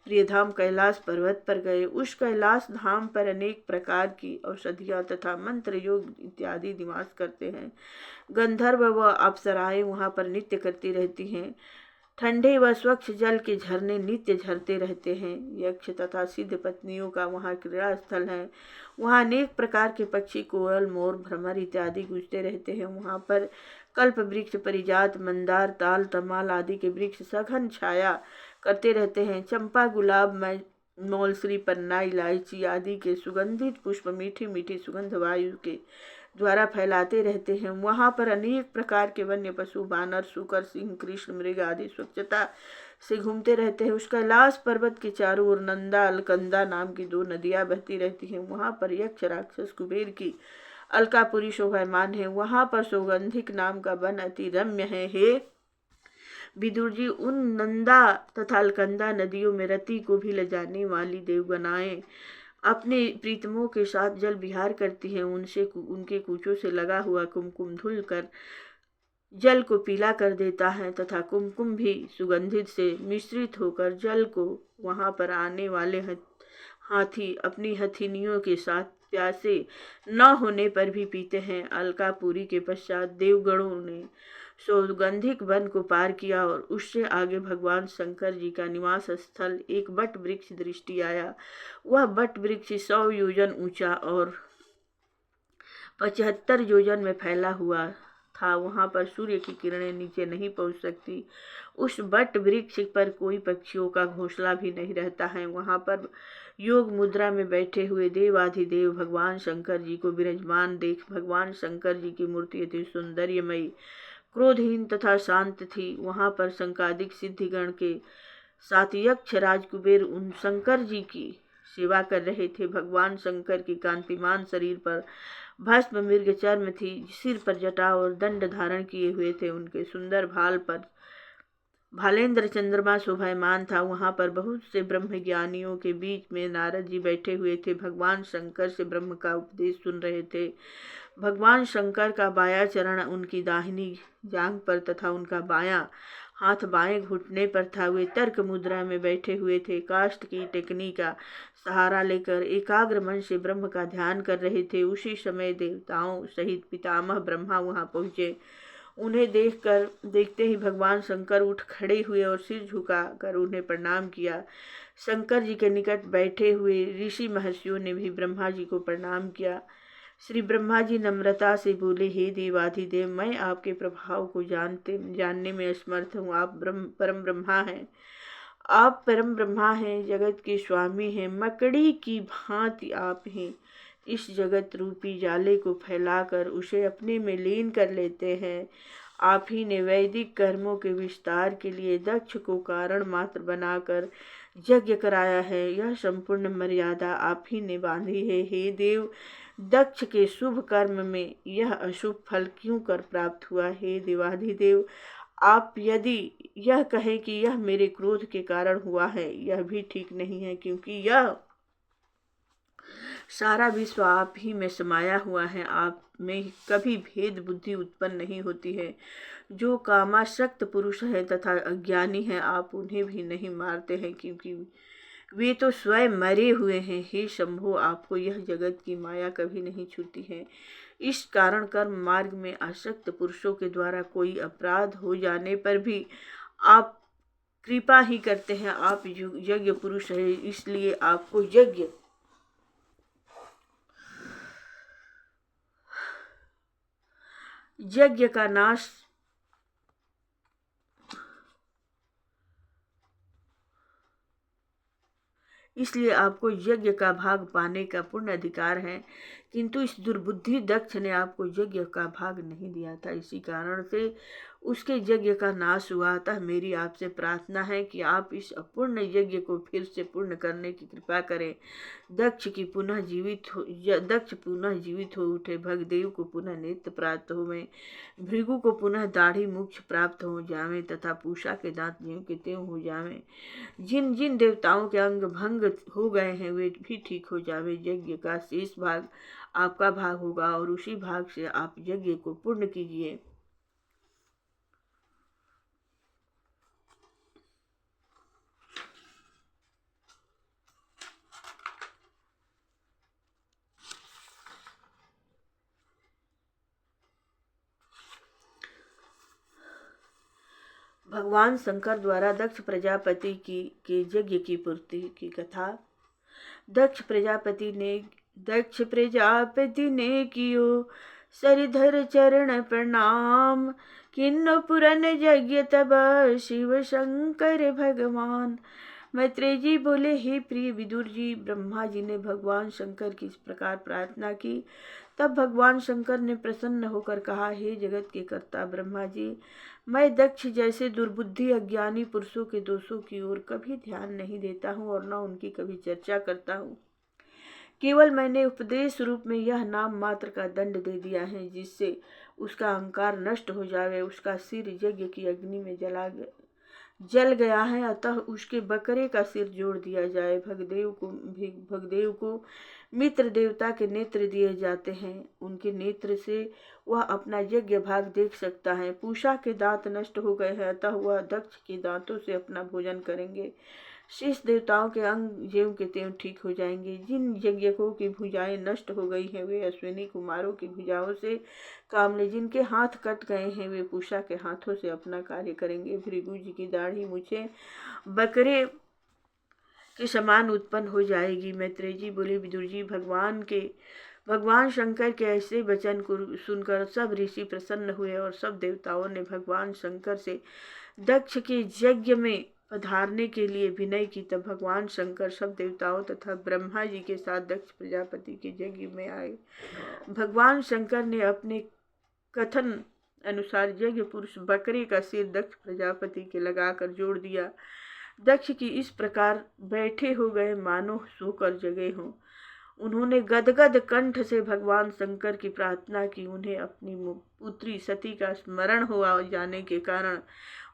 प्रियधाम कैलाश पर्वत पर गए। उस कैलाश धाम पर अनेक प्रकार की औषधियाँ तथा मंत्र योग इत्यादि निवास करते हैं। गंधर्व व अप्सराएं वहाँ पर नित्य करती रहती हैं। ठंडे व स्वच्छ जल के झरने नित्य झरते रहते हैं। यक्ष तथा सिद्ध पत्नियों का वहाँ क्रीड़ा स्थल है। वहाँ अनेक प्रकार के पक्षी, कोयल, मोर, भ्रमर इत्यादि गूंजते रहते हैं। वहाँ पर कल्प वृक्ष, परिजात, मंदार, ताल, तमाल आदि के वृक्ष सघन छाया करते रहते हैं। चंपा, गुलाब, मौलश्री, पन्ना, इलायची आदि के सुगंधित पुष्प मीठी मीठी सुगंध वायु के द्वारा फैलाते रहते हैं। वहाँ पर अनेक प्रकार के वन्य पशु, बानर, सूकर, सिंह, कृष्ण, मृग आदि स्वच्छता से घूमते रहते हैं। उस कैलाश पर्वत के चारों ओर नंदा, अलकंदा नाम की 2 नदियाँ बहती रहती हैं। वहाँ पर यक्ष, राक्षस, कुबेर की अलकापुरी शोभायमान है। वहाँ पर सौगंधिक नाम का वन अति रम्य है। हे विदुर जी, उन नंदा तथा अलकंदा नदियों में रति को भी लजाने वाली देवगनाएं अपने प्रीतमों के साथ जल विहार करती हैं। उनके कूचों से लगा हुआ कुमकुम धुल कर जल को पीला कर देता है तथा कुमकुम भी सुगंधित से मिश्रित होकर जल को वहाँ पर आने वाले हाथी अपनी हथिनियों के साथ प्यासे न होने पर भी पीते हैं। अलकापुरी के पश्चात देवगणों ने सौगंधिक वन को पार किया और उससे आगे भगवान शंकर जी का निवास स्थल एक बट वृक्ष दृष्टि आया। वह बट वृक्ष 100 योजन ऊंचा और 75 योजन में फैला हुआ था। वहाँ पर सूर्य की किरणें नीचे नहीं पहुँच सकती। उस बट वृक्ष पर कोई पक्षियों का घोंसला भी नहीं रहता है। वहाँ पर योग मुद्रा में बैठे हुए देवाधिदेव भगवान शंकर जी को विराजमान देख भगवान शंकर जी की मूर्ति अति सौंदर्यमयी, क्रोधहीन तथा शांत थी। वहाँ पर शंकादिक सिद्धिगण के साथ यक्ष, राज, कुबेर उन शंकर जी की सेवा कर रहे थे। भगवान शंकर की कांतिमान शरीर पर भस्म मृग चर्म थी, सिर पर जटा और दंड धारण किए हुए थे। उनके सुंदर भाल पर भालेंद्र चंद्रमा शोभायमान था। वहाँ पर बहुत से ब्रह्म ज्ञानियों के बीच में नारद जी बैठे हुए थे। भगवान शंकर से ब्रह्म का उपदेश सुन रहे थे। भगवान शंकर का बायां चरण उनकी दाहिनी जांघ पर तथा उनका बायां हाथ बाएं घुटने पर था। वे तर्क मुद्रा में बैठे हुए थे। काष्ठ की टेकनी का सहारा लेकर एकाग्र मन से ब्रह्म का ध्यान कर रहे थे। उसी समय देवताओं सहित पितामह ब्रह्मा वहां पहुँचे। उन्हें देखते ही भगवान शंकर उठ खड़े हुए और सिर झुकाकर उन्हें प्रणाम किया। शंकर जी के निकट बैठे हुए ऋषि महर्षियों ने भी ब्रह्मा जी को प्रणाम किया। श्री ब्रह्मा जी नम्रता से बोले, हे देवाधिदेव, मैं आपके प्रभाव को जानने में असमर्थ हूँ। आप परम ब्रह्मा हैं। आप परम ब्रह्मा हैं, जगत के स्वामी हैं। मकड़ी की भांति आप हैं। इस जगत रूपी जाले को फैलाकर उसे अपने में लीन कर लेते हैं। आप ही ने वैदिक कर्मों के विस्तार के लिए दक्ष को कारण मात्र बनाकर यज्ञ कराया है। यह संपूर्ण मर्यादा आप ही ने बांधी है। हे देव, दक्ष के शुभ कर्म में यह अशुभ फल क्यों कर प्राप्त हुआ? हे देवाधिदेव, आप यदि यह कहें कि यह मेरे क्रोध के कारण हुआ है, यह भी ठीक नहीं है, क्योंकि यह सारा विश्व आप ही में समाया हुआ है। आप में कभी भेद बुद्धि उत्पन्न नहीं होती है। जो कामासक्त पुरुष है तथा अज्ञानी है, आप उन्हें भी नहीं मारते हैं, क्योंकि वे तो स्वयं मरे हुए हैं। हे शंभो, आपको यह जगत की माया कभी नहीं छूती है। इस कारण कर्म मार्ग में आसक्त पुरुषों के द्वारा कोई अपराध हो जाने पर भी आप कृपा ही करते हैं। आप यज्ञ पुरुष है, इसलिए आपको यज्ञ का नाश इसलिए आपको यज्ञ का भाग पाने का पूर्ण अधिकार है, किंतु इस दुर्बुद्धि दक्ष ने आपको यज्ञ का भाग नहीं दिया था। इसी कारण से उसके यज्ञ का नाश हुआ। अतः मेरी आपसे प्रार्थना है कि आप इस अपूर्ण यज्ञ को फिर से पूर्ण करने की कृपा करें। दक्ष पुनः जीवित हो उठे। भगदेव को पुनः नेत्र प्राप्त हो में, भृगु को पुनः दाढ़ी मोक्ष प्राप्त हो जावे तथा पूषा के दांत ज्यों के त्यों हो जावे। जिन जिन देवताओं के अंग भंग हो गए हैं, वे भी ठीक हो जावे। यज्ञ का शेष भाग आपका भाग होगा और उसी भाग से आप यज्ञ को पूर्ण कीजिए। भगवान शंकर द्वारा दक्ष प्रजापति के यज्ञ की पूर्ति की कथा। दक्ष प्रजापति ने कियो सरिधर चरण प्रणाम, किन्नो पुरन यज्ञ तब शिव शंकर भगवान। मैत्रेय जी बोले, हे प्रिय विदुर जी, ब्रह्मा जी ने भगवान शंकर की इस प्रकार प्रार्थना की। तब भगवान शंकर ने प्रसन्न होकर कहा, हे जगत के कर्ता ब्रह्मा जी, मैं दक्ष जैसे दुर्बुद्धि अज्ञानी पुरुषों के दोषों की ओर कभी ध्यान नहीं देता हूँ और न उनकी कभी चर्चा करता हूँ। केवल मैंने उपदेश रूप में यह नाम मात्र का दंड दे दिया है, जिससे उसका अहंकार नष्ट हो जाए। उसका सिर यज्ञ की अग्नि में जल गया है, अतः उसके बकरे का सिर जोड़ दिया जाए। भगदेव को मित्र देवता के नेत्र दिए जाते हैं, उनके नेत्र से वह अपना यज्ञ भाग देख सकता है। पूषा के दांत नष्ट हो गए हैं, अतः वह दक्ष के दांतों से अपना भोजन करेंगे। शेष देवताओं के अंग ज्यों के त्यों ठीक हो जाएंगे। जिन यज्ञकों की भुजाएं नष्ट हो गई हैं, वे अश्विनी कुमारों की भुजाओं से काम ले। जिनके हाथ कट गए हैं, वे पूषा के हाथों से अपना कार्य करेंगे। भृगु जी की दाढ़ी मूछें बकरे के समान उत्पन्न हो जाएगी। मैत्रेय जी बोले, विदुर जी, भगवान शंकर के ऐसे वचन को सुनकर सब ऋषि प्रसन्न हुए और सब देवताओं ने भगवान शंकर से दक्ष के यज्ञ में पधारने के लिए विनय की। तब भगवान शंकर सब देवताओं तथा ब्रह्मा जी के साथ दक्ष प्रजापति के यज्ञ में आए। भगवान शंकर ने अपने कथन अनुसार यज्ञ पुरुष बकरे का सिर दक्ष प्रजापति के लगाकर जोड़ दिया। दक्ष की इस प्रकार बैठे हो गए मानो सोकर जगे हों। उन्होंने गदगद कंठ से भगवान शंकर की प्रार्थना की। उन्हें अपनी पुत्री सती का स्मरण हुआ जाने के कारण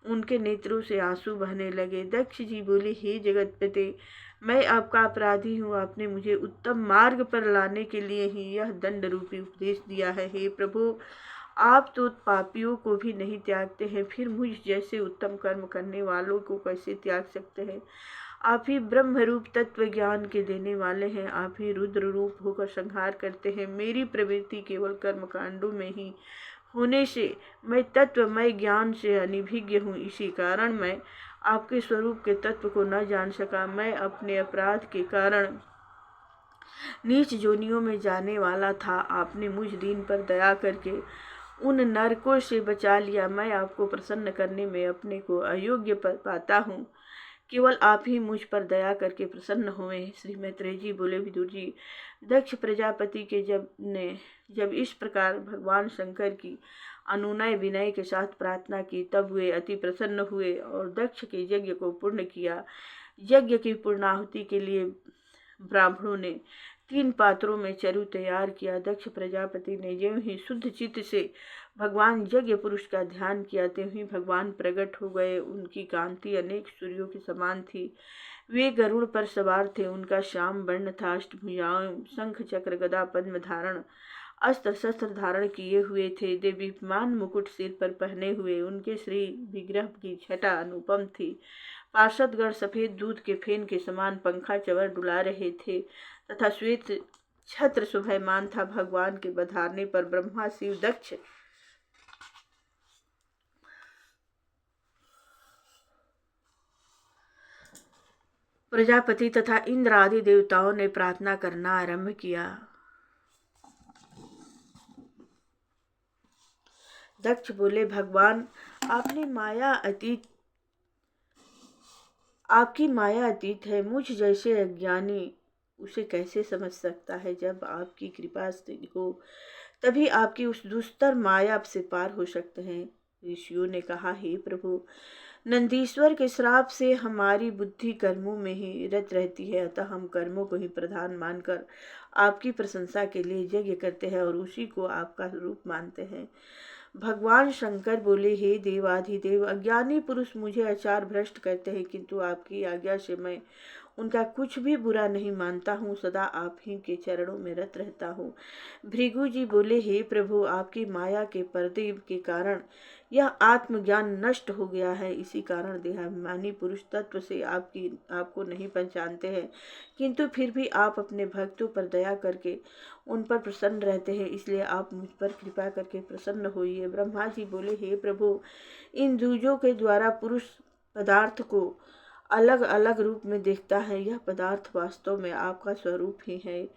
उनके नेत्रों से आंसू बहने लगे। दक्ष जी बोले, हे जगतपते, मैं आपका अपराधी हूँ। आपने मुझे उत्तम मार्ग पर लाने के लिए ही यह दंड रूपी उपदेश दिया है। हे प्रभु, आप तो पापियों को भी नहीं त्यागते हैं, फिर मुझ जैसे उत्तम कर्म करने वालों को कैसे त्याग सकते हैं। आप ही ब्रह्म रूप तत्व ज्ञान के देने वाले हैं। आप ही रुद्र रूप होकर संहार करते हैं। मेरी प्रवृत्ति केवल कर्म कांडों में ही होने से मैं तत्वमय ज्ञान से अनिभिज्ञ हूँ। इसी कारण मैं आपके स्वरूप के तत्व को न जान सका। मैं अपने अपराध के कारण नीच जोनियों में जाने वाला था। आपने मुझ दीन पर दया करके उन नरकों से बचा लिया। मैं आपको प्रसन्न करने में अपने को अयोग्य पाता हूँ। केवल आप ही मुझ पर दया करके प्रसन्न हुए। श्री मैत्रेय जी बोले, विदुर जी, दक्ष प्रजापति के जब इस प्रकार भगवान शंकर की अनुनय विनय के साथ प्रार्थना की, तब वे अति प्रसन्न हुए और दक्ष के यज्ञ को पूर्ण किया। यज्ञ की पूर्णाहुति के लिए ब्राह्मणों ने 3 पात्रों में चरु तैयार किया। दक्ष प्रजापति ने ज्यों ही शुद्ध चित्त से भगवान यज्ञ पुरुष का ध्यान किया, त्यों ही भगवान प्रकट हो गए। उनकी कांति अनेक सूर्यों के समान थी। वे गरुड़ पर सवार थे। उनका श्याम वर्ण था। अष्टभुजाओं, शंख चक्र गदा पद्म धारण, अस्त्र शस्त्र धारण किए हुए थे। देवीमान मुकुट सिर पर पहने हुए। उनके श्री विग्रह की छटा अनुपम थी। पार्षदगण सफेद दूध के फेन के समान पंखा चवर डुला रहे थे तथा श्वेत छत्र शोभायमान था। भगवान के बधारने पर ब्रह्मा, शिव, दक्ष प्रजापति तथा इंद्र आदि देवताओं ने प्रार्थना करना आरंभ किया। दक्ष बोले, भगवान, आपकी माया अतीत है। मुझ जैसे अज्ञानी उसे कैसे समझ सकता है। जब आपकी कृपा हो तभी आपकी उस दुस्तर माया से पार हो सकते हैं। ऋषियों ने कहा, हे प्रभु, नंदीश्वर के श्राप से हमारी बुद्धि कर्मों में ही रत रहती है, अतः हम कर्मों को ही प्रधान मानकर आपकी प्रशंसा के लिए यज्ञ करते हैं और उसी को आपका रूप मानते हैं। भगवान शंकर बोले, हे देवाधिदेव, अज्ञानी पुरुष मुझे आचार भ्रष्ट करते हैं, किंतु आपकी आज्ञा से मैं उनका कुछ भी बुरा नहीं मानता हूँ, सदा आप ही के चरणों में रत रहता हूँ। भृगु जी बोले, हे प्रभु, आपकी माया के पर्दे के कारण यह आत्मज्ञान नष्ट हो गया है। इसी कारण देहाभिमानी पुरुष तत्व से आपको नहीं पहचानते हैं, किंतु फिर भी आप अपने भक्तों पर दया करके उन पर प्रसन्न रहते हैं, इसलिए आप मुझ पर कृपा करके प्रसन्न होइए। ब्रह्मा जी बोले, हे प्रभु, इन द्विजों के द्वारा पुरुष पदार्थ को अलग अलग रूप में देखता है। यह पदार्थ वास्तव में आपका स्वरूप ही है।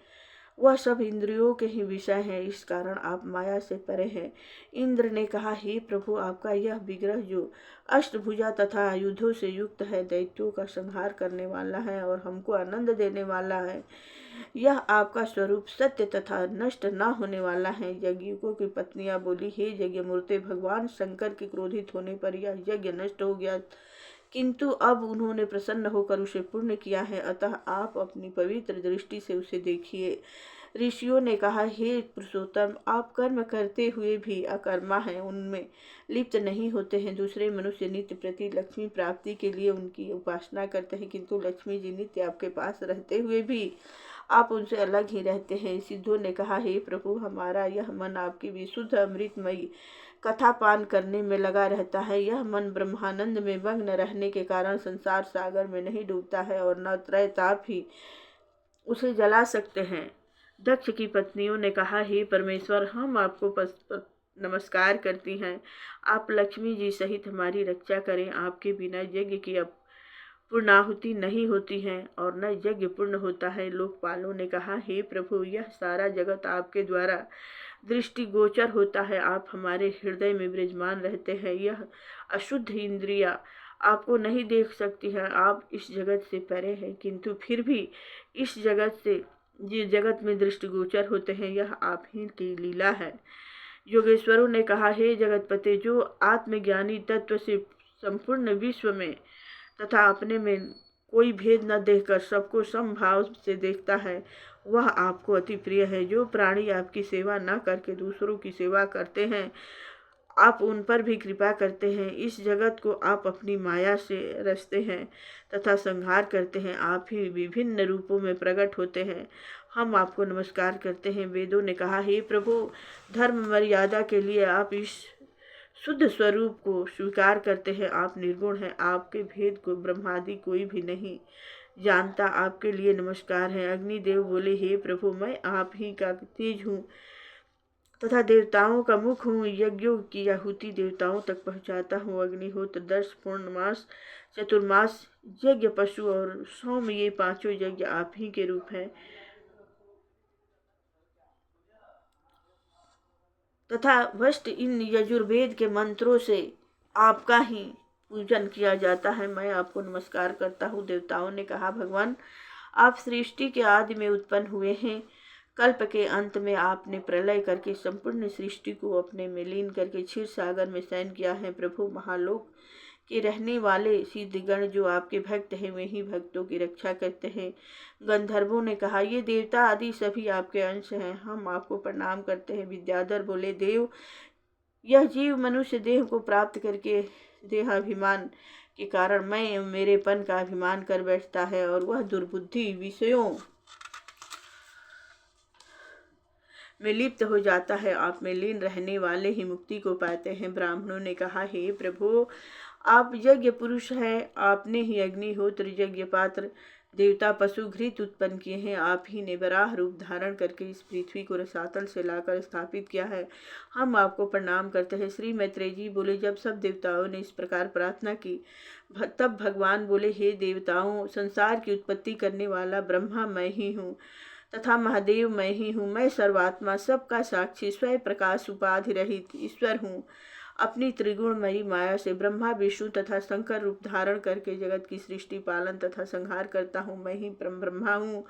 वह सब इंद्रियों के ही विषय है, इस कारण आप माया से परे हैं। इंद्र ने कहा, हे प्रभु, आपका यह विग्रह जो अष्टभुजा तथा आयुधों से युक्त है, दैत्यों का संहार करने वाला है और हमको आनंद देने वाला है, यह आपका स्वरूप सत्य तथा नष्ट न होने वाला है। यज्ञिकों की पत्नियां बोली, हे यज्ञमूर्ते, भगवान शंकर के क्रोधित होने पर यह यज्ञ नष्ट हो गया, किंतु अब उन्होंने प्रसन्न होकर उसे पूर्ण किया है, अतः आप अपनी पवित्र दृष्टि से उसे देखिए। ऋषियों ने कहा, हे पुरुषोत्तम, आप कर्म करते हुए भी अकर्मा हैं, उनमें लिप्त नहीं होते हैं। दूसरे मनुष्य नित्य प्रति लक्ष्मी प्राप्ति के लिए उनकी उपासना करते हैं, किंतु लक्ष्मी जी नित्य आपके पास रहते हुए भी आप उनसे अलग ही रहते हैं। सिद्धों ने कहा, हे प्रभु, हमारा यह मन आपकी विशुद्ध अमृतमयी कथा पान करने में लगा रहता है। यह मन ब्रह्मानंद में मग्न रहने के कारण संसार सागर में नहीं डूबता है और न त्रय ताप ही उसे जला सकते हैं। दक्ष की पत्नियों ने कहा, हे परमेश्वर, हम आपको नमस्कार करती हैं। आप लक्ष्मी जी सहित हमारी रक्षा करें। आपके बिना यज्ञ की पूर्णाहुति नहीं होती है और न यज्ञ पूर्ण होता है। लोकपालों ने कहा, हे प्रभु, यह सारा जगत आपके द्वारा दृष्टिगोचर होता है। आप हमारे हृदय में विराजमान रहते हैं। यह अशुद्ध इंद्रिया आपको नहीं देख सकती है। आप इस जगत से परे हैं, किंतु फिर भी इस जगत में दृष्टिगोचर होते हैं। यह आप ही की लीला है। योगेश्वरों ने कहा, हे जगतपते, जो आत्मज्ञानी तत्व से संपूर्ण विश्व में तथा अपने में कोई भेद न देखकर सबको समभाव से देखता है, वह आपको अति प्रिय है। जो प्राणी आपकी सेवा न करके दूसरों की सेवा करते हैं, आप उन पर भी कृपा करते हैं। इस जगत को आप अपनी माया से रचते हैं तथा संहार करते हैं। आप ही विभिन्न रूपों में प्रकट होते हैं। हम आपको नमस्कार करते हैं। वेदों ने कहा, हे प्रभु, धर्म मर्यादा के लिए आप इस शुद्ध स्वरूप को स्वीकार करते हैं। आप निर्गुण हैं। आपके भेद को ब्रह्मादि कोई भी नहीं जानता। आपके लिए नमस्कार है। अग्निदेव बोले, हे प्रभु, मैं आप ही का तेज हूँ तथा देवताओं का मुख हूँ। यज्ञों की आहुति देवताओं तक पहुँचाता हूँ। अग्निहोत्र, दर्श, पूर्णमास, चतुर्मास यज्ञ, पशु और सौम, ये पांचों यज्ञ आप ही के रूप हैं तथा वस्ट इन यजुर्वेद के मंत्रों से आपका ही पूजन किया जाता है। मैं आपको नमस्कार करता हूँ। देवताओं ने कहा, भगवान, आप सृष्टि के आदि में उत्पन्न हुए हैं। कल्प के अंत में आपने प्रलय करके संपूर्ण सृष्टि को अपने में लीन करके क्षीर सागर में शयन किया है। प्रभु, महालोक के रहने वाले सिद्धगण जो आपके भक्त हैं, वे ही भक्तों की रक्षा करते हैं। गंधर्वों ने कहा, ये देवता आदि सभी आपके अंश हैं। हम आपको प्रणाम करते हैं। विद्याधर बोले, देव, यह जीव मनुष्य देह को प्राप्त करके देहाभिमान के कारण मैं मेरेपन का अभिमान कर बैठता है और वह दुर्बुद्धि विषयों में लिप्त हो जाता है। आप में लीन रहने वाले ही मुक्ति को पाते हैं। ब्राह्मणों ने कहा, हे प्रभु, आप यज्ञ पुरुष हैं। आपने ही अग्निहोत्र, यज्ञ पात्र, देवता, पशु, घृत उत्पन्न किए हैं। आप ही ने वराह रूप धारण करके इस पृथ्वी को रसातल से लाकर स्थापित किया है। हम आपको प्रणाम करते हैं। श्री मैत्रेय जी बोले, जब सब देवताओं ने इस प्रकार प्रार्थना की, तब भगवान बोले, हे देवताओं, संसार की उत्पत्ति करने वाला ब्रह्मा मैं ही हूँ तथा महादेव मैं ही हूँ। मैं सर्वात्मा, सबका साक्षी, स्वयं प्रकाश, उपाधि रहित ईश्वर हूँ। अपनी त्रिगुणमयी माया से ब्रह्मा, विष्णु तथा शंकर रूप धारण करके जगत की सृष्टि, पालन तथा संहार करता हूँ। मैं ही परम ब्रह्मा हूँ।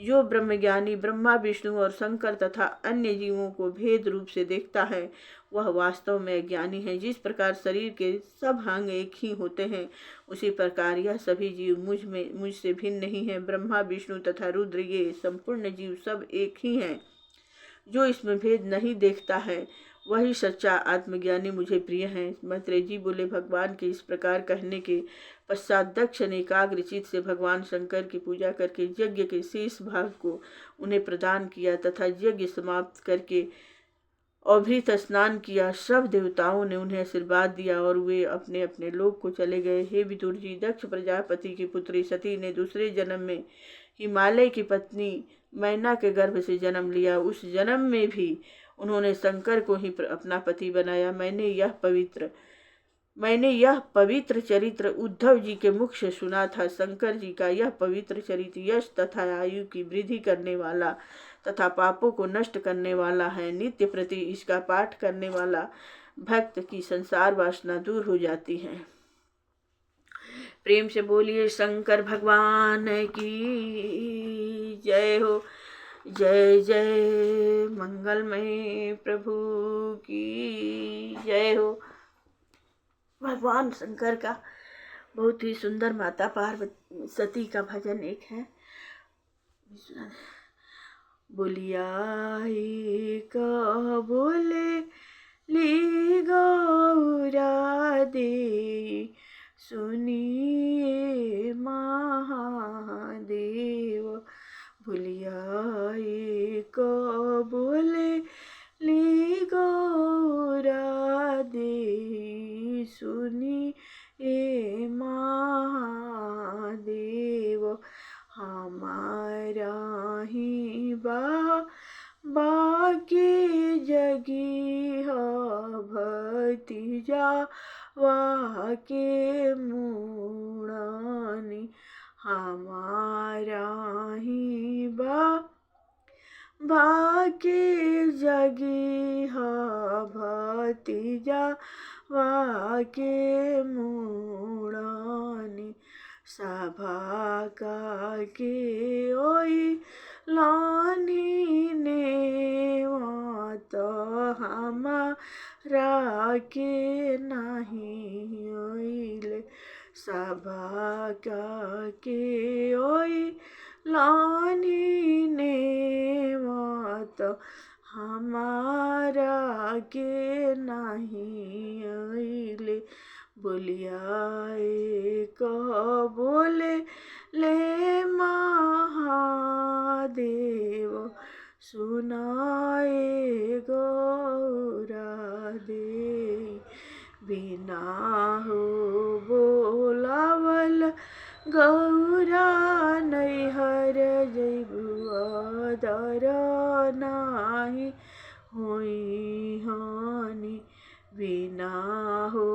जो ब्रह्मज्ञानी ब्रह्मा, विष्णु और शंकर तथा अन्य जीवों को भेद रूप से देखता है, वह वास्तव में अज्ञानी है। जिस प्रकार शरीर के सब अंग एक ही होते हैं, उसी प्रकार यह सभी जीव मुझसे भिन्न नहीं है। ब्रह्मा, विष्णु तथा रुद्र, ये संपूर्ण जीव सब एक ही हैं। जो इसमें भेद नहीं देखता है, वही सच्चा आत्मज्ञानी मुझे प्रिय है। मैत्रेय जी बोले, भगवान के इस प्रकार कहने के पश्चात दक्ष ने एकाग्र चित्त से भगवान शंकर की पूजा करके यज्ञ के शेष भाग को उन्हें प्रदान किया तथा यज्ञ समाप्त करके अभृत स्नान किया। सब देवताओं ने उन्हें आशीर्वाद दिया और वे अपने अपने लोक को चले गए। हे विदुर जी, दक्ष प्रजापति की पुत्री सती ने दूसरे जन्म में हिमालय की पत्नी मैना के गर्भ से जन्म लिया। उस जन्म में भी उन्होंने शंकर को ही अपना पति बनाया। मैंने यह पवित्र चरित्र उद्धव जी के मुख से सुना था। शंकर जी का यह पवित्र चरित्र यश तथा आयु की वृद्धि करने वाला तथा पापों को नष्ट करने वाला है। नित्य प्रति इसका पाठ करने वाला भक्त की संसार वासना दूर हो जाती है। प्रेम से बोलिए शंकर भगवान की जय हो। जय जय मंगलमय प्रभु की जय हो। भगवान शंकर का बहुत ही सुंदर माता पार्वती सती का भजन एक है। बोलिया एक बोले ली गौरा दे सुनिए महादेव। बोलिया एक बोले ली गौरा दे सुनिए महादेव। हमारा ही बाके जगी भतीजा वाके मुड़ानी। हमारा ही बाके जगी भतीजा वाके मुड़ानी। सभा का के ओई लानी ने तो हमारा के नहीं ओइले। सभा का के ओई लानी ने तो हमारा के नहीं ओइले। बोलिया एक बोले ले महादेव सुनाए गौरा दे। बिना हो बोलावल गौरा नैहर जैबू आदर नाही होई हानि। बिना हो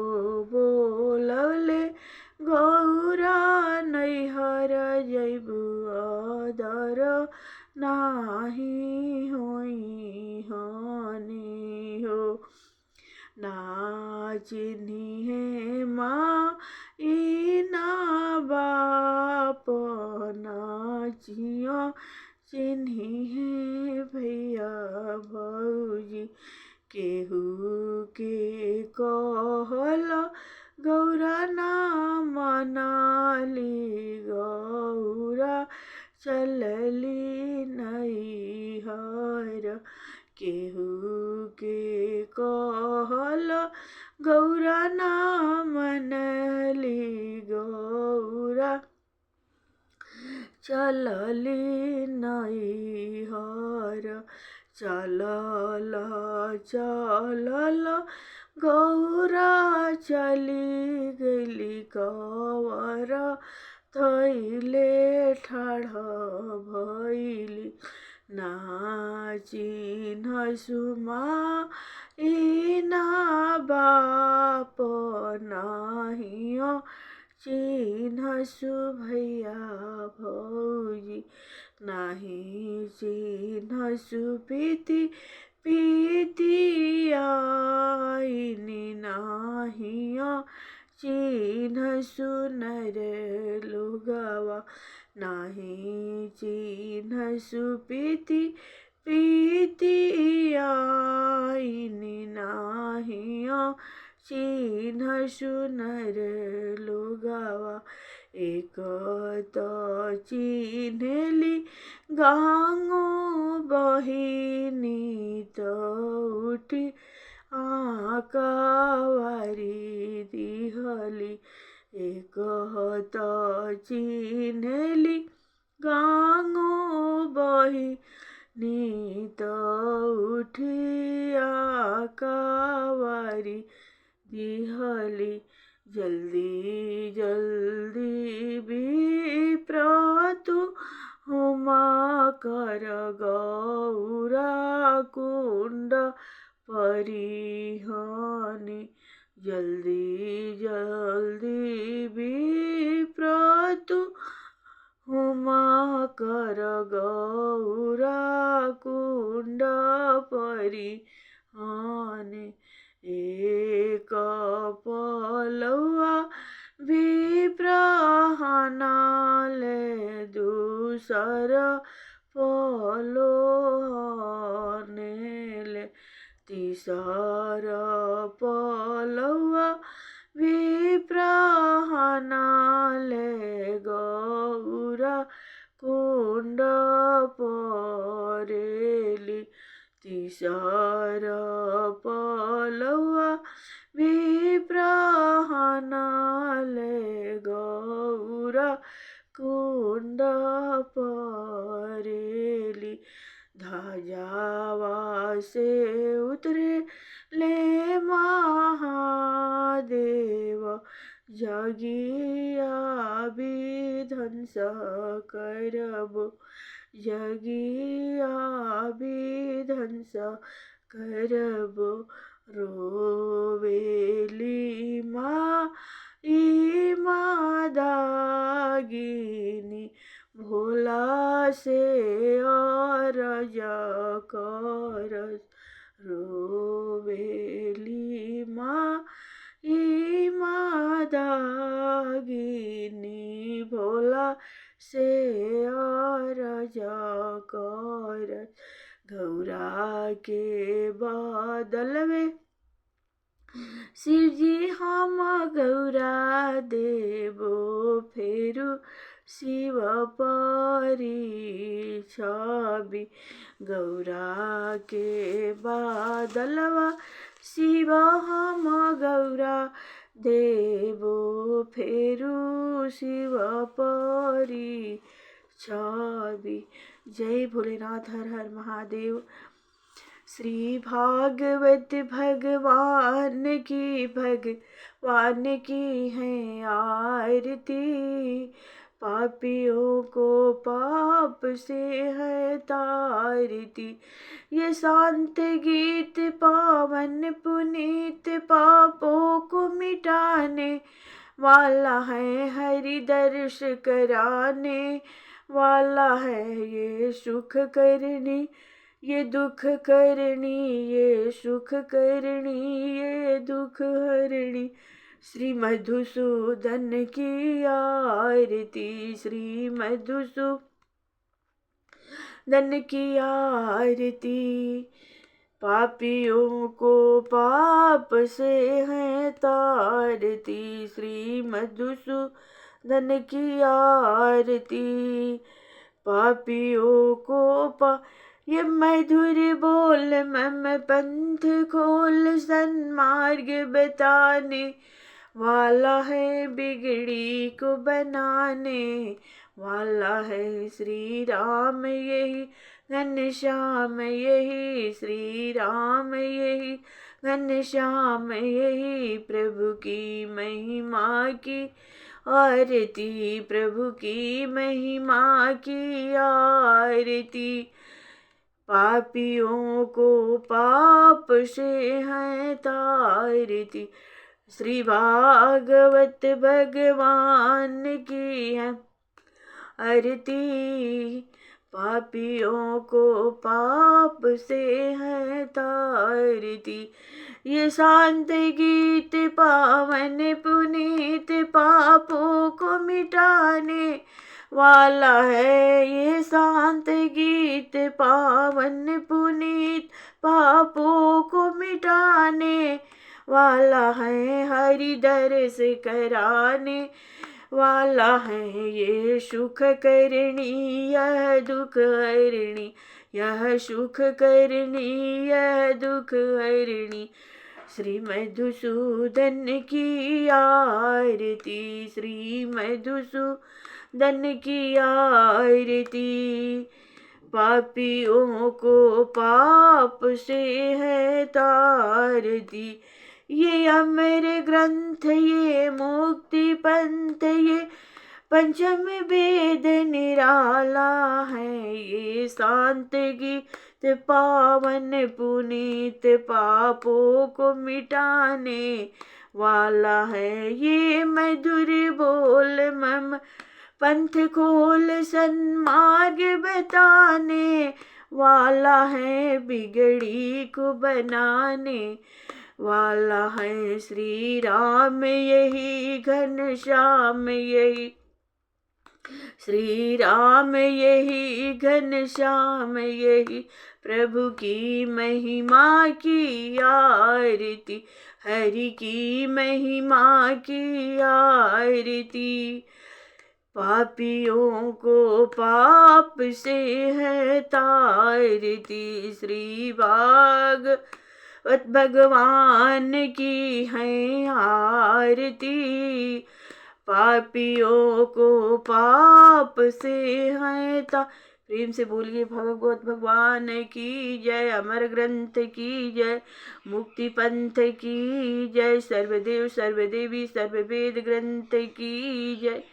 बोलले गौरा नैहर जैबू आदर नाही होई हानि हो। ना चिन्ही है माँ ना बाप ना चिया चिन्ही है भैया भौजी। केहू के कहल गौरा ना मनाली गौरा चलली नैहर। केहू के कहल गौरा ना मनली गौरा चलली नैहर। चलल चलल गौरा चली गली कवर थैले ठाढ़ भैली। ना चिन्ह सुमा ना बाप नाहियो चिन्ह सुभैया भौजी। नाही चिन्ह सुपीति पीतिया नाहिया चिन्ह सुनर लोगवा। नाही चिन्ह सुपीति पीतिया नाहिया चिन्ह सुनर लोगवा। एक तो चिन्हली गांगो बहिनी तो उठी आकावारी दिहली। एक चिन्हली गांगो बही नीत उठिया कावारी दिहली जल्दी जल्दी विप्रतु हुमा कर गौरा कुंड परिहानि जल्दी जल्दी विप्रतु हुमा कर गौरा कुंड परिहानि एक पलवा विप्रहनाले दूसर पलोनेले तीसर पलवा विप्रहनाले गौरा कुंड परेली तीसर पलवा विप्रहनाले गौरा कुंड परेली ध्वजावा से उतरे ले महादेव जगिया विध्वंस करब जगिया विध्वंस करब रोवेली माँ दागिनी भोला से अरज करस रोवेली माँ दागिनी भोला से अरज करस गौरा के बदलवे शिवजी हम गौरा देबो फेरु शिव परी छवि गौरा के बादलवा शिव हम गौरा देबो फेरु शिव परी छवि। जय भोलेनाथ, हर हर महादेव। श्री भागवत भगवान की है आरती पापियों को पाप से है तारती ये शांत गीत पावन पुनीत पापों को मिटाने वाला है हरि दर्श कराने वाला है ये सुख करनी ये दुख करनी ये सुख करनी ये दुख हरणी श्री मधुसूदन की आरती श्री मधुसूदन की आरती पापियों को पाप से है तारती श्री मधुसूदन की आरती पापियों को ये मधुर बोल मम पंथ खोल सन्मार्ग बताने वाला है बिगड़ी को बनाने वाला है श्री राम यही घनश्याम यही श्री राम यही घनश्याम यही प्रभु की महिमा की आरती प्रभु की महिमा की आरती पापियों को पाप से है तारती श्री भागवत भगवान की है आरती पापियों को पाप से है तारती ये शांत गीत पावन पुनीत पापों को मिटाने वाला है ये शांत गीत पावन पुनीत पापों को मिटाने वाला है हरि दर्श कराने वाला है ये सुख करनी यह दुख हरणी यह सुख करनी यह दुख हरणी श्री मधुसूदन की आरती श्री मधुसूदन धन की आरती। पापियों को पाप से है तारती। ये अमर ग्रंथ, ये मुक्ति पंथ, ये पंचम वेद निराला है। ये शांत गीत पावन पुनीत, पापों को मिटाने वाला है। ये मधुर बोल मम पंथ खोल, सन्मार्ग बताने वाला है। बिगड़ी को बनाने वाला है। श्री राम यही घनश्याम यही, श्री राम यही घनश्याम यही, प्रभु की महिमा की आरती, हरि की महिमा की आरती। पापियों को पाप से है तारती। श्री भागवत भगवान की है आरती। पापियों को पाप से है प्रेम से बोलिए भगवत भगवान की जय। अमर ग्रंथ की जय, मुक्ति पंथ की जय, सर्वदेव सर्वदेवी सर्ववेद ग्रंथ की जय।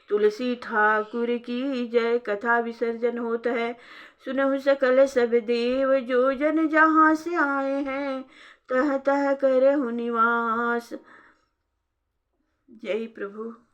तुलसी ठाकुर की जय। कथा विसर्जन होता है। सुनहु सकल सब देव, जो जन जहाँ से आए हैं, तह तह करहु निवास। जय प्रभु।